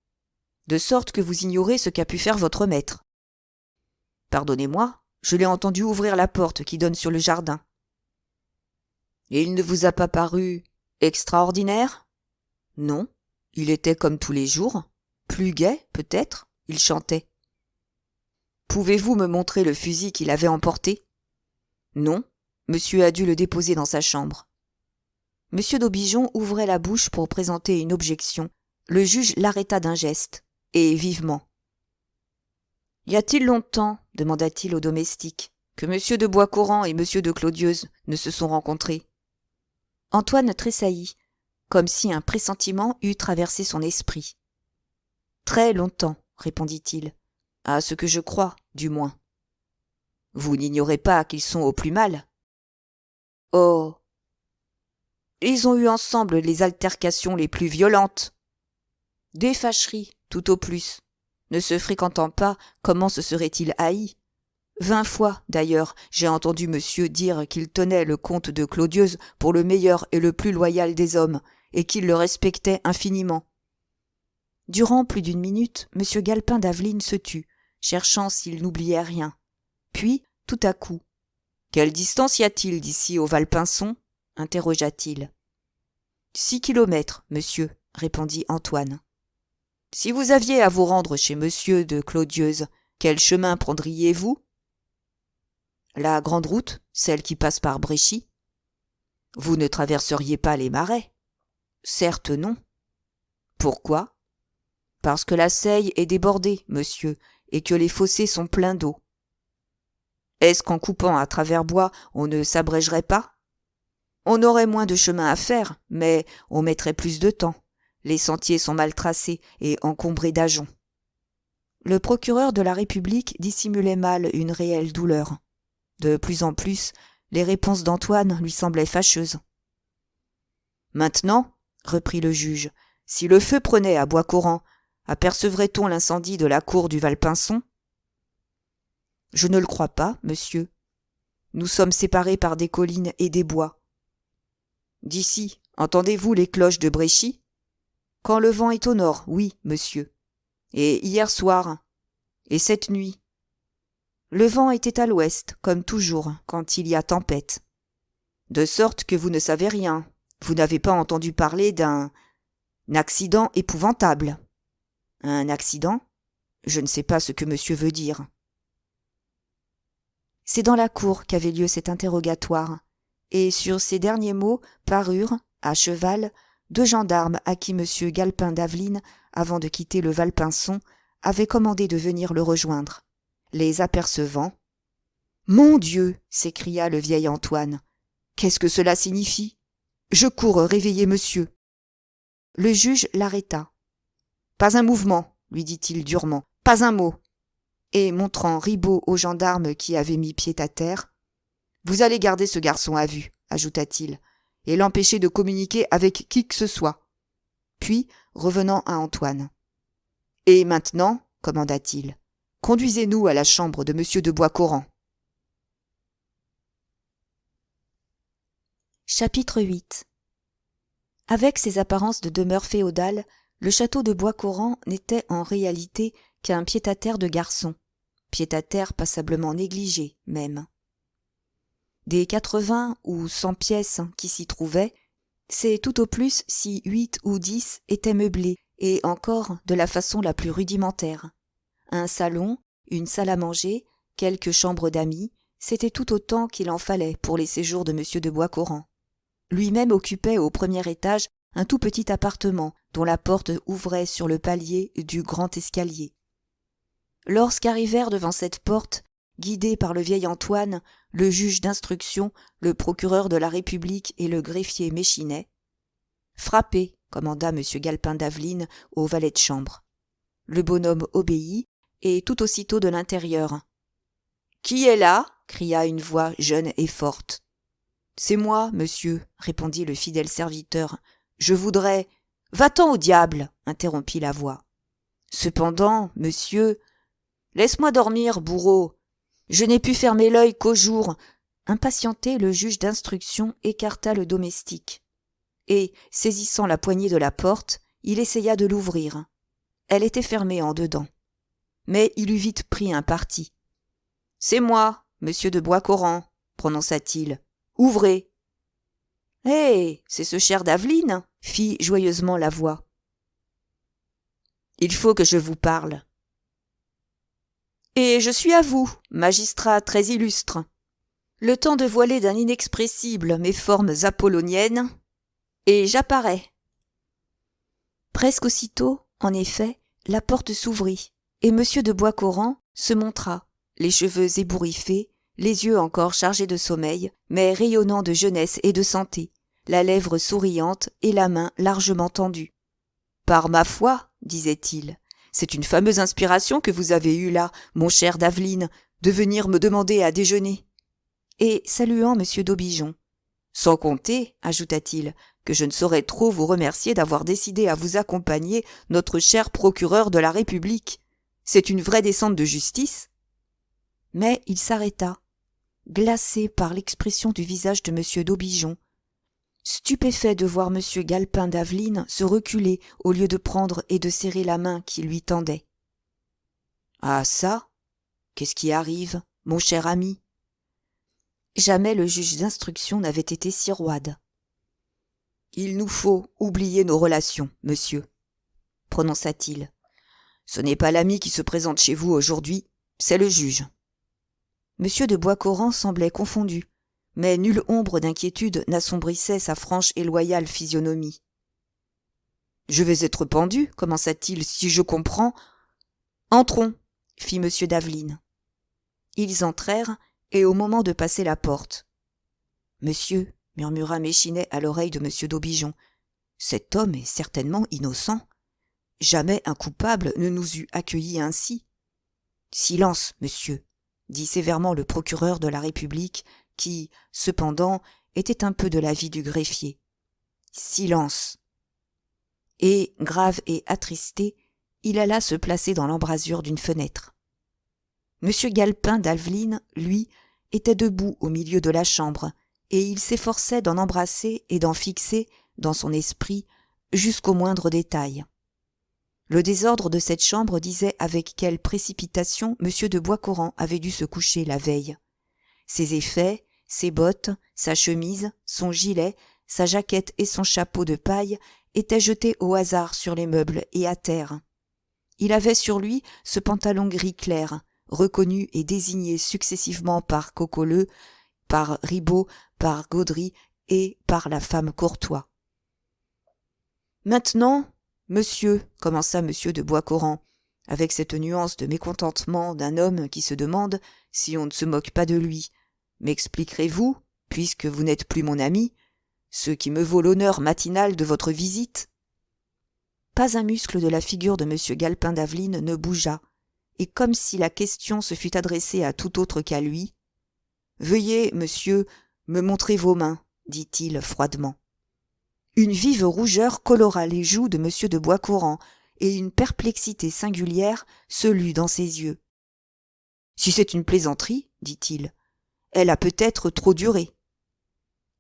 De sorte que vous ignorez ce qu'a pu faire votre maître. »« Pardonnez-moi, je l'ai entendu ouvrir la porte qui donne sur le jardin. »« Et il ne vous a pas paru extraordinaire ? » ?»« Non, il était comme tous les jours. Plus gai, peut-être, il chantait. » Pouvez-vous me montrer le fusil qu'il avait emporté ? Non, monsieur a dû le déposer dans sa chambre. Monsieur d'Aubigeon ouvrait la bouche pour présenter une objection. Le juge l'arrêta d'un geste, et vivement. Y a-t-il longtemps, demanda-t-il au domestique, que monsieur de Boiscoran et monsieur de Clodieuze ne se sont rencontrés ? Antoine tressaillit, comme si un pressentiment eût traversé son esprit. Très longtemps, répondit-il. À ce que je crois, du moins. Vous n'ignorez pas qu'ils sont au plus mal ? Oh ! Ils ont eu ensemble les altercations les plus violentes. Des fâcheries, tout au plus. Ne se fréquentant pas, comment se serait-il haï ? 20 fois, d'ailleurs, j'ai entendu monsieur dire qu'il tenait le comte de Clodieuze pour le meilleur et le plus loyal des hommes, et qu'il le respectait infiniment. Durant plus d'une minute, monsieur Galpin d'Aveline se tut, cherchant s'il n'oubliait rien. Puis, tout à coup, « Quelle distance y a-t-il d'ici au Valpinçon ?» interrogea-t-il. 6 kilomètres, monsieur, répondit Antoine. Si vous aviez à vous rendre chez monsieur de Clodieuze, quel chemin prendriez-vous ? La grande route, celle qui passe par Bréchy. Vous ne traverseriez pas les marais ? Certes non. Pourquoi ? Parce que la Seille est débordée, monsieur, et que les fossés sont pleins d'eau. Est-ce qu'en coupant à travers bois, on ne s'abrégerait pas ? On aurait moins de chemin à faire, mais on mettrait plus de temps. Les sentiers sont mal tracés et encombrés d'ajoncs. Le procureur de la République dissimulait mal une réelle douleur. De plus en plus, les réponses d'Antoine lui semblaient fâcheuses. Maintenant, reprit le juge, si le feu prenait à Boiscoran, apercevrait-on l'incendie de la cour du Valpinçon ? Je ne le crois pas, monsieur. Nous sommes séparés par des collines et des bois. D'ici, entendez-vous les cloches de Bréchy ? Quand le vent est au nord, oui, monsieur. Et hier soir, et cette nuit. Le vent était à l'ouest, comme toujours, quand il y a tempête. De sorte que vous ne savez rien. Vous n'avez pas entendu parler d'un accident épouvantable. Un accident ? Je ne sais pas ce que monsieur veut dire. C'est dans la cour qu'avait lieu cet interrogatoire, et sur ces derniers mots parurent, à cheval, 2 gendarmes à qui monsieur Galpin d'Aveline, avant de quitter le Valpinçon, avait commandé de venir le rejoindre. Les apercevant, « Mon Dieu !» s'écria le vieil Antoine. « Qu'est-ce que cela signifie ? Je cours réveiller monsieur. » Le juge l'arrêta. « Pas un mouvement, lui dit-il durement, pas un mot. » Et montrant Ribaud au gendarme qui avait mis pied à terre, « Vous allez garder ce garçon à vue, ajouta-t-il, et l'empêcher de communiquer avec qui que ce soit. » Puis, revenant à Antoine. « Et maintenant, commanda-t-il, conduisez-nous à la chambre de monsieur de Boiscoran. » Chapitre 8. Avec ses apparences de demeure féodale, le château de Boiscoran n'était en réalité qu'un pied-à-terre de garçon, pied-à-terre passablement négligé même. Des 80 ou 100 pièces qui s'y trouvaient, c'est tout au plus si 8 ou 10 étaient meublées, et encore de la façon la plus rudimentaire. Un salon, une salle à manger, quelques chambres d'amis, c'était tout autant qu'il en fallait pour les séjours de monsieur de Boiscoran. Lui-même occupait au premier étage un tout petit appartement dont la porte ouvrait sur le palier du grand escalier. Lorsqu'arrivèrent devant cette porte, guidés par le vieil Antoine, le juge d'instruction, le procureur de la République et le greffier Méchinet, « Frappez !» commanda M. Galpin d'Aveline au valet de chambre. Le bonhomme obéit, et tout aussitôt de l'intérieur. « Qui est là ?» cria une voix jeune et forte. « C'est moi, monsieur, » répondit le fidèle serviteur. « Je voudrais… »« Va-t'en au diable !» interrompit la voix. « Cependant, monsieur… »« Laisse-moi dormir, bourreau. Je n'ai pu fermer l'œil qu'au jour. » Impatienté, le juge d'instruction écarta le domestique. Et, saisissant la poignée de la porte, il essaya de l'ouvrir. Elle était fermée en dedans. Mais il eut vite pris un parti. « C'est moi, monsieur de Boiscoran, » prononça-t-il. « Ouvrez !»« Hé, c'est ce cher d'Aveline !» fit joyeusement la voix. « Il faut que je vous parle. » Et je suis à vous, magistrat très illustre. Le temps de voiler d'un inexpressible mes formes apolloniennes, et j'apparais. » Presque aussitôt, en effet, la porte s'ouvrit, et M. de Boiscoran se montra, les cheveux ébouriffés, les yeux encore chargés de sommeil, mais rayonnant de jeunesse et de santé, la lèvre souriante et la main largement tendue. « Par ma foi, disait-il, c'est une fameuse inspiration que vous avez eue là, mon cher Daveline, de venir me demander à déjeuner. » Et saluant M. d'Aubigeon. « Sans compter, ajouta-t-il, que je ne saurais trop vous remercier d'avoir décidé à vous accompagner notre cher procureur de la République. C'est une vraie descente de justice. » Mais il s'arrêta, glacé par l'expression du visage de M. d'Aubigeon, stupéfait de voir M. Galpin d'Aveline se reculer au lieu de prendre et de serrer la main qui lui tendait. « Ah ça, qu'est-ce qui arrive, mon cher ami ?» Jamais le juge d'instruction n'avait été si roide. « Il nous faut oublier nos relations, monsieur, » prononça-t-il. « Ce n'est pas l'ami qui se présente chez vous aujourd'hui, c'est le juge. » M. de Boiscoran semblait confondu, mais nulle ombre d'inquiétude n'assombrissait sa franche et loyale physionomie. « Je vais être pendu, commença-t-il, si je comprends. »« Entrons, » fit M. d'Aveline. Ils entrèrent, et au moment de passer la porte. « Monsieur, » murmura Méchinet à l'oreille de M. d'Aubigeon, « cet homme est certainement innocent. Jamais un coupable ne nous eût accueillis ainsi. »« Silence, monsieur !» dit sévèrement le procureur de la République, qui, cependant, était un peu de l'avis du greffier. « Silence !» Et, grave et attristé, il alla se placer dans l'embrasure d'une fenêtre. M. Galpin d'Aveline, lui, était debout au milieu de la chambre, et il s'efforçait d'en embrasser et d'en fixer, dans son esprit, jusqu'au moindre détail. Le désordre de cette chambre disait avec quelle précipitation M. de Boiscoran avait dû se coucher la veille. Ses effets, ses bottes, sa chemise, son gilet, sa jaquette et son chapeau de paille étaient jetés au hasard sur les meubles et à terre. Il avait sur lui ce pantalon gris clair, reconnu et désigné successivement par Coqueleu, par Ribaud, par Gaudry et par la femme Courtois. « Maintenant, monsieur, commença M. de Boiscoran, avec cette nuance de mécontentement d'un homme qui se demande si on ne se moque pas de lui, m'expliquerez-vous, puisque vous n'êtes plus mon ami, ce qui me vaut l'honneur matinal de votre visite ?» Pas un muscle de la figure de M. Galpin d'Aveline ne bougea, et comme si la question se fût adressée à tout autre qu'à lui, « Veuillez, monsieur, me montrer vos mains, » dit-il froidement. Une vive rougeur colora les joues de M. de Boiscoran, et une perplexité singulière se lut dans ses yeux. « Si c'est une plaisanterie, dit-il, elle a peut-être trop duré. »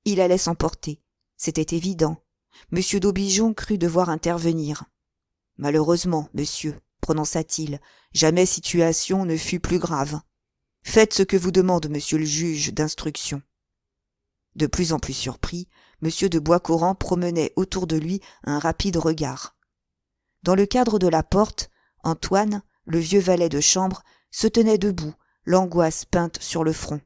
Il allait s'emporter, c'était évident. M. d'Aubigeon crut devoir intervenir. « Malheureusement, monsieur, » prononça-t-il, « jamais situation ne fut plus grave. Faites ce que vous demande monsieur le juge d'instruction. » De plus en plus surpris, M. de Boiscoran promenait autour de lui un rapide regard. Dans le cadre de la porte, Antoine, le vieux valet de chambre, se tenait debout, l'angoisse peinte sur le front.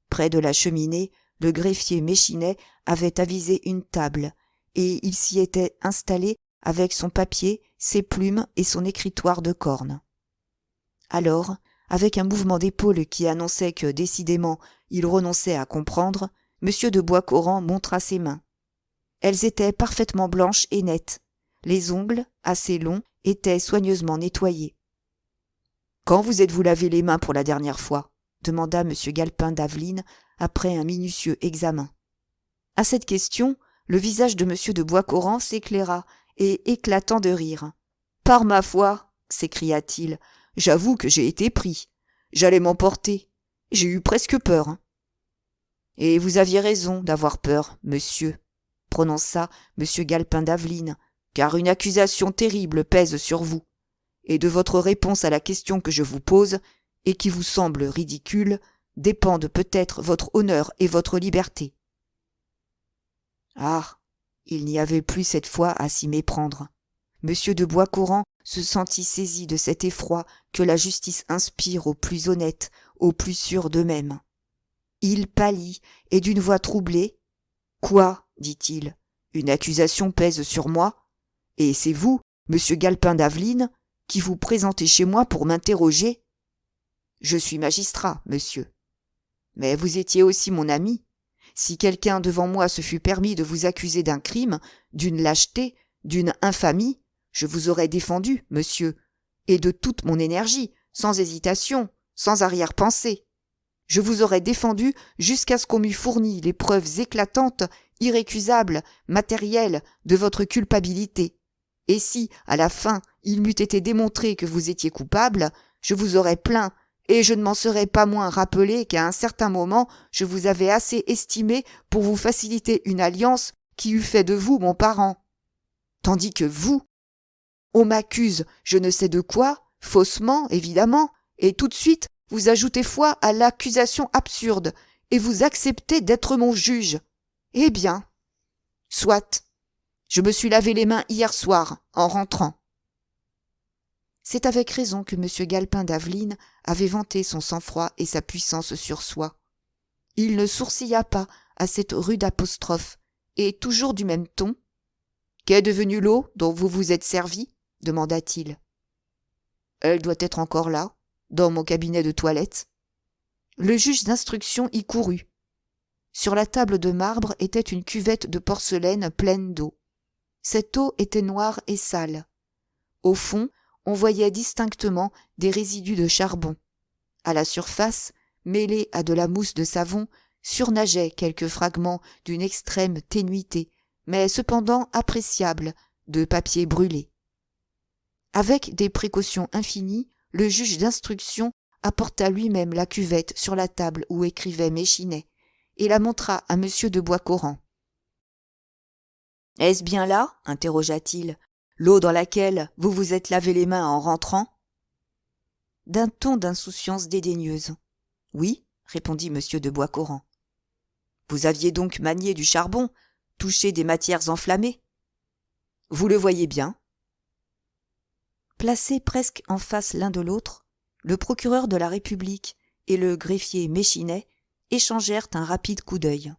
Près de la cheminée, le greffier Méchinet avait avisé une table, et il s'y était installé avec son papier, ses plumes et son écritoire de corne. Alors, avec un mouvement d'épaule qui annonçait que, décidément, il renonçait à comprendre, M. de Boiscoran montra ses mains. Elles étaient parfaitement blanches et nettes. Les ongles, assez longs, étaient soigneusement nettoyés. « Quand vous êtes-vous lavé les mains pour la dernière fois ?» demanda M. Galpin d'Aveline après un minutieux examen. À cette question, le visage de M. de Boiscoran s'éclaira et éclatant de rire. « Par ma foi !» s'écria-t-il, « j'avoue que j'ai été pris. J'allais m'emporter. J'ai eu presque peur. »« Et vous aviez raison d'avoir peur, monsieur, » prononça M. Galpin d'Aveline, « car une accusation terrible pèse sur vous. Et de votre réponse à la question que je vous pose, et qui vous semble ridicule, dépendent peut-être votre honneur et votre liberté. » Ah, il n'y avait plus cette fois à s'y méprendre. M. de Boiscoran se sentit saisi de cet effroi que la justice inspire aux plus honnêtes, aux plus sûrs d'eux-mêmes. Il pâlit et d'une voix troublée « Quoi ?» dit-il. « Une accusation pèse sur moi ? Et c'est vous, monsieur Galpin d'Aveline, qui vous présentez chez moi pour m'interroger ? Je suis magistrat, monsieur. Mais vous étiez aussi mon ami. Si quelqu'un devant moi se fût permis de vous accuser d'un crime, d'une lâcheté, d'une infamie, je vous aurais défendu, monsieur, et de toute mon énergie, sans hésitation, sans arrière-pensée. Je vous aurais défendu jusqu'à ce qu'on m'eût fourni les preuves éclatantes, irrécusables, matérielles de votre culpabilité. Et si, à la fin, il m'eût été démontré que vous étiez coupable, je vous aurais plaint, et je ne m'en serais pas moins rappelé qu'à un certain moment, je vous avais assez estimé pour vous faciliter une alliance qui eût fait de vous mon parent. Tandis que vous, on m'accuse je ne sais de quoi, faussement, évidemment, et tout de suite, vous ajoutez foi à l'accusation absurde, et vous acceptez d'être mon juge. Eh bien, soit. Je me suis lavé les mains hier soir, en rentrant. C'est avec raison que M. Galpin d'Aveline avait vanté son sang-froid et sa puissance sur soi. Il ne sourcilla pas à cette rude apostrophe, et toujours du même ton. « Qu'est devenue l'eau dont vous vous êtes servi ?» demanda-t-il. « Elle doit être encore là, dans mon cabinet de toilette. » Le juge d'instruction y courut. Sur la table de marbre était une cuvette de porcelaine pleine d'eau. Cette eau était noire et sale. Au fond, on voyait distinctement des résidus de charbon. À la surface, mêlés à de la mousse de savon, surnageaient quelques fragments d'une extrême ténuité, mais cependant appréciables, de papier brûlé. Avec des précautions infinies, le juge d'instruction apporta lui-même la cuvette sur la table où écrivait Méchinet, et la montra à M. de Boiscoran. « Est-ce bien là, interrogea-t-il, l'eau dans laquelle vous vous êtes lavé les mains en rentrant ?» D'un ton d'insouciance dédaigneuse. « Oui, répondit M. de Boiscoran. « Vous aviez donc manié du charbon, touché des matières enflammées ? Vous le voyez bien. » Placés presque en face l'un de l'autre, le procureur de la République et le greffier Méchinet échangèrent un rapide coup d'œil.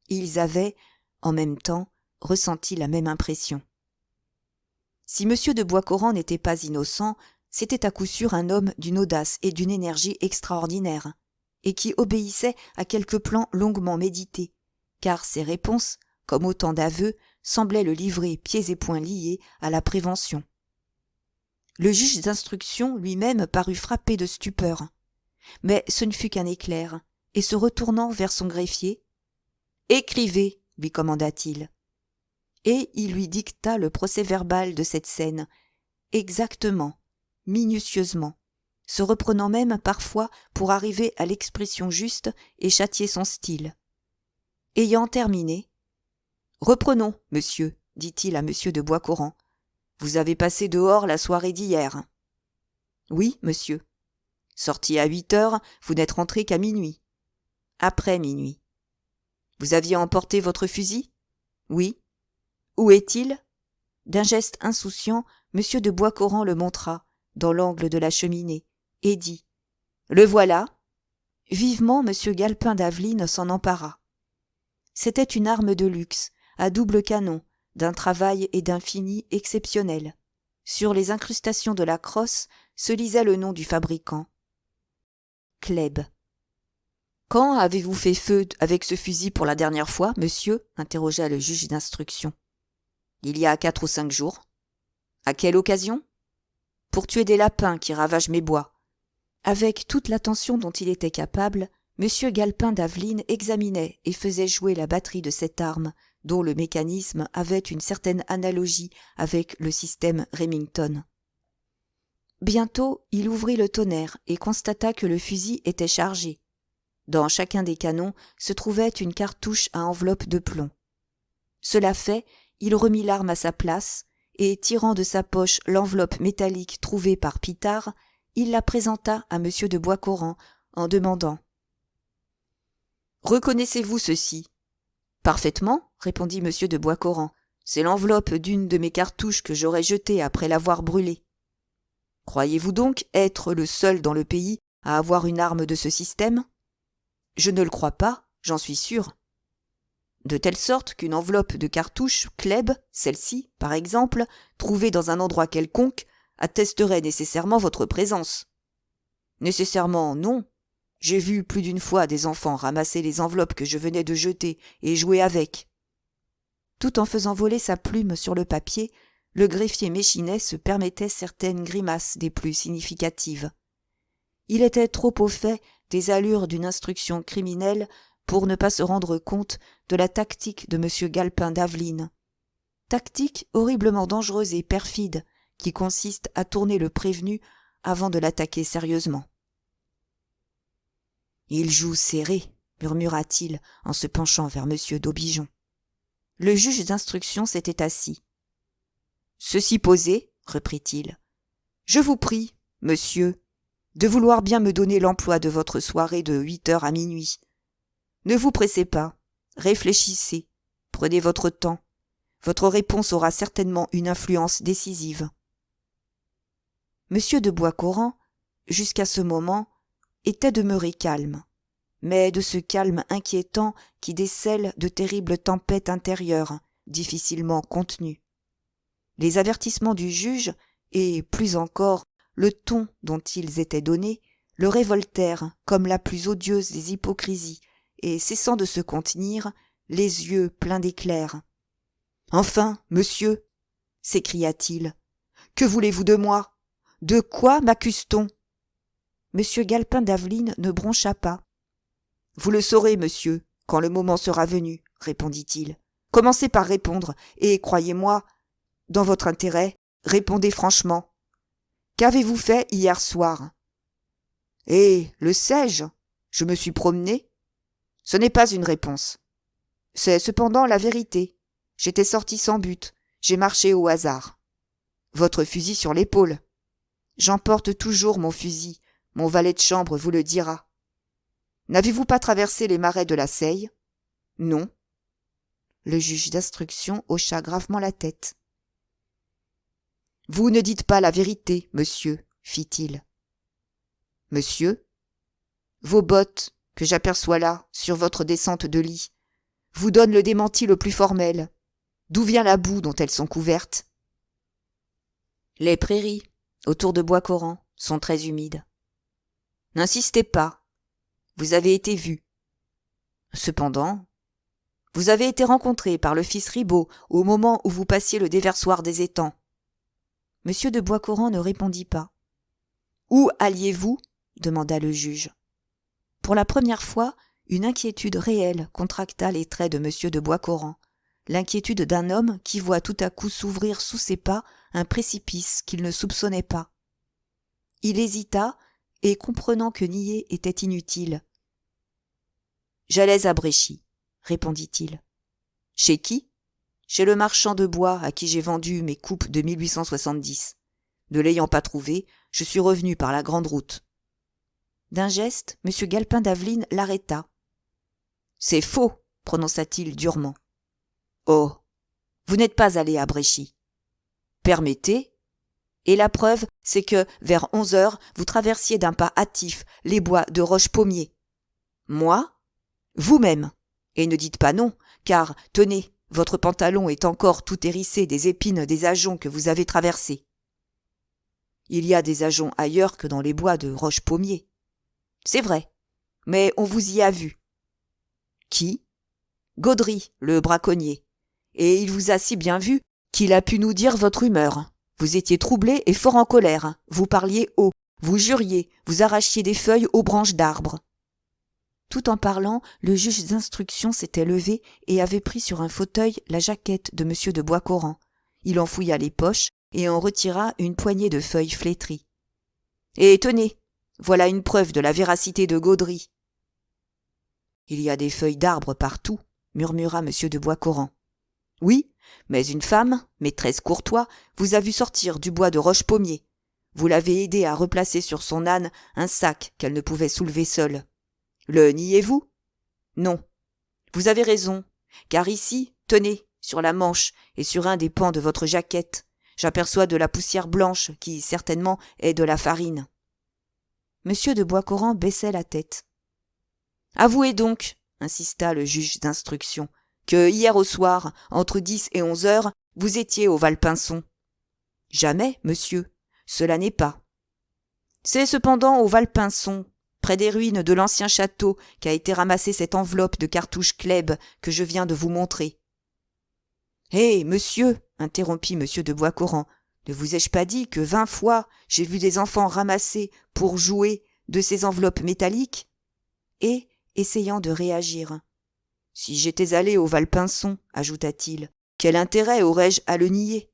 Ils avaient, en même temps, ressenti la même impression. Si M. de Boiscoran n'était pas innocent, c'était à coup sûr un homme d'une audace et d'une énergie extraordinaires, et qui obéissait à quelques plans longuement médités, car ses réponses, comme autant d'aveux, semblaient le livrer pieds et poings liés à la prévention. Le juge d'instruction lui-même parut frappé de stupeur, mais ce ne fut qu'un éclair, et se retournant vers son greffier, « Écrivez !» lui commanda-t-il. Et il lui dicta le procès-verbal de cette scène, exactement, minutieusement, se reprenant même parfois pour arriver à l'expression juste et châtier son style. Ayant terminé, « Reprenons, monsieur, dit-il à M. de Boiscoran. Vous avez passé dehors la soirée d'hier. » « Oui, monsieur. » « Sorti à 8 heures, vous n'êtes rentré qu'à minuit. »« Après minuit. »« Vous aviez emporté votre fusil ? » ?»« Oui. »« Où est-il ? » D'un geste insouciant, M. de Boiscoran le montra, dans l'angle de la cheminée, et dit « Le voilà !» Vivement, M. Galpin d'Aveline s'en empara. C'était une arme de luxe, à double canon, d'un travail et d'un fini exceptionnel. Sur les incrustations de la crosse se lisait le nom du fabricant. Kleb. « Quand avez-vous fait feu avec ce fusil pour la dernière fois, monsieur ?» interrogea le juge d'instruction. « Il y a 4 ou 5 jours. »« À quelle occasion ? » ?»« Pour tuer des lapins qui ravagent mes bois. » Avec toute l'attention dont il était capable, M. Galpin d'Aveline examinait et faisait jouer la batterie de cette arme, dont le mécanisme avait une certaine analogie avec le système Remington. Bientôt, il ouvrit le tonnerre et constata que le fusil était chargé. Dans chacun des canons se trouvait une cartouche à enveloppe de plomb. Cela fait, il remit l'arme à sa place et, tirant de sa poche l'enveloppe métallique trouvée par Pitard, il la présenta à M. de Boiscoran en demandant « Reconnaissez-vous ceci ?»« Parfaitement, répondit M. de Boiscoran. C'est l'enveloppe d'une de mes cartouches que j'aurais jetée après l'avoir brûlée. Croyez-vous donc être le seul dans le pays à avoir une arme de ce système ? Je ne le crois pas, j'en suis sûr. De telle sorte qu'une enveloppe de cartouches Kleb, celle-ci, par exemple, trouvée dans un endroit quelconque, attesterait nécessairement votre présence. Nécessairement, non. J'ai vu plus d'une fois des enfants ramasser les enveloppes que je venais de jeter et jouer avec. Tout en faisant voler sa plume sur le papier, le greffier Méchinet se permettait certaines grimaces des plus significatives. Il était trop au fait des allures d'une instruction criminelle pour ne pas se rendre compte de la tactique de M. Galpin d'Aveline. Tactique horriblement dangereuse et perfide qui consiste à tourner le prévenu avant de l'attaquer sérieusement. « Il joue serré » murmura-t-il en se penchant vers M. d'Aubigeon. Le juge d'instruction s'était assis. « Ceci posé, reprit-il, je vous prie, monsieur, de vouloir bien me donner l'emploi de votre soirée de 8h à minuit. Ne vous pressez pas, réfléchissez, prenez votre temps. Votre réponse aura certainement une influence décisive. » M. de Boiscoran, jusqu'à ce moment, était demeuré calme, mais de ce calme inquiétant qui décèle de terribles tempêtes intérieures, difficilement contenues. Les avertissements du juge, et plus encore le ton dont ils étaient donnés, le révoltèrent comme la plus odieuse des hypocrisies, et cessant de se contenir, les yeux pleins d'éclairs. « Enfin, monsieur, s'écria-t-il, que voulez-vous de moi ? De quoi m'accuse-t-on ? » M. Galpin d'Aveline ne broncha pas. « Vous le saurez, monsieur, quand le moment sera venu, » répondit-il. « Commencez par répondre, et croyez-moi, dans votre intérêt, répondez franchement. Qu'avez-vous fait hier soir ? » « Eh, le sais-je ? Je me suis promené. » Ce n'est pas une réponse. C'est cependant la vérité. J'étais sorti sans but, j'ai marché au hasard. Votre fusil sur l'épaule. J'emporte toujours mon fusil, mon valet de chambre vous le dira. N'avez-vous pas traversé les marais de la Seille ? Non. Le juge d'instruction hocha gravement la tête. Vous ne dites pas la vérité, monsieur, fit-il. Monsieur, vos bottes, que j'aperçois là, sur votre descente de lit, vous donnent le démenti le plus formel. D'où vient la boue dont elles sont couvertes ? Les prairies, autour de Boiscoran, sont très humides. N'insistez pas. Vous avez été vu. Cependant, vous avez été rencontré par le fils Ribaud au moment où vous passiez le déversoir des étangs. M. de Boiscoran ne répondit pas. Où alliez-vous ? Demanda le juge. Pour la première fois, une inquiétude réelle contracta les traits de M. de Boiscoran, l'inquiétude d'un homme qui voit tout à coup s'ouvrir sous ses pas un précipice qu'il ne soupçonnait pas. Il hésita, et comprenant que nier était inutile. « J'allais à Bréchy, » répondit-il. « Chez qui ? Chez le marchand de bois à qui j'ai vendu mes coupes de 1870. Ne l'ayant pas trouvé, je suis revenu par la grande route. » D'un geste, M. Galpin d'Aveline l'arrêta. « C'est faux, » prononça-t-il durement. « Oh, vous n'êtes pas allé à Bréchy. »« Permettez. Et la preuve, c'est que, vers 11h, vous traversiez d'un pas hâtif les bois de Roche-Pommier. »« Moi ? Vous-même. Et ne dites pas non, car, tenez, votre pantalon est encore tout hérissé des épines des ajoncs que vous avez traversés. »« Il y a des ajoncs ailleurs que dans les bois de Roche-Pommier. »« C'est vrai, mais on vous y a vu. »« Qui ? » ?»« Gaudry, le braconnier. Et il vous a si bien vu qu'il a pu nous dire votre humeur. Vous étiez troublé et fort en colère. Vous parliez haut, vous juriez, vous arrachiez des feuilles aux branches d'arbres. » Tout en parlant, le juge d'instruction s'était levé et avait pris sur un fauteuil la jaquette de M. de Boiscoran. Il en fouilla les poches et en retira une poignée de feuilles flétries. « Et tenez, voilà une preuve de la véracité de Gaudry. »« Il y a des feuilles d'arbres partout, » murmura M. de Boiscoran. « Oui, mais une femme, maîtresse Courtois, vous a vu sortir du bois de Roche-Pommier. Vous l'avez aidée à replacer sur son âne un sac qu'elle ne pouvait soulever seule. Le niez-vous ? Non. Vous avez raison, car ici, tenez, sur la manche et sur un des pans de votre jaquette, J'aperçois de la poussière blanche qui, certainement, est de la farine. » Monsieur de Boiscoran baissait la tête. « Avouez donc, » insista le juge d'instruction, « que hier au soir, entre 10 et 11 heures, vous étiez au Valpinçon. »« Jamais, monsieur, cela n'est pas. »« C'est cependant au Valpinçon, près des ruines de l'ancien château, qu'a été ramassée cette enveloppe de cartouches Kleb que je viens de vous montrer. »« Hé, monsieur, interrompit monsieur de Boiscoran, ne vous ai-je pas dit que 20 fois j'ai vu des enfants ramasser, pour jouer, de ces enveloppes métalliques ?» Et, essayant de réagir, « Si j'étais allé au Valpinçon, ajouta-t-il, quel intérêt aurais-je à le nier ?»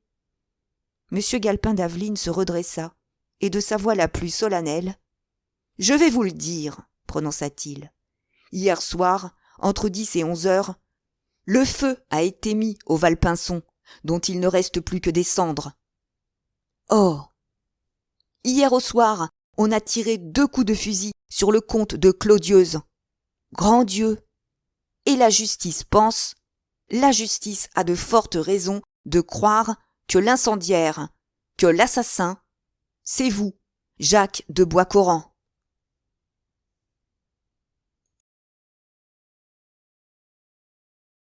Monsieur Galpin d'Aveline se redressa, et de sa voix la plus solennelle, « Je vais vous le dire, prononça-t-il. Hier soir, entre 10 et 11 heures, le feu a été mis au Valpinçon, dont il ne reste plus que des cendres. Or, hier au soir, on a tiré 2 coups de fusil sur le comte de Clodieuse. Grand Dieu! Et la justice pense, la justice a de fortes raisons de croire que l'incendiaire, que l'assassin, c'est vous, Jacques de Boiscoran.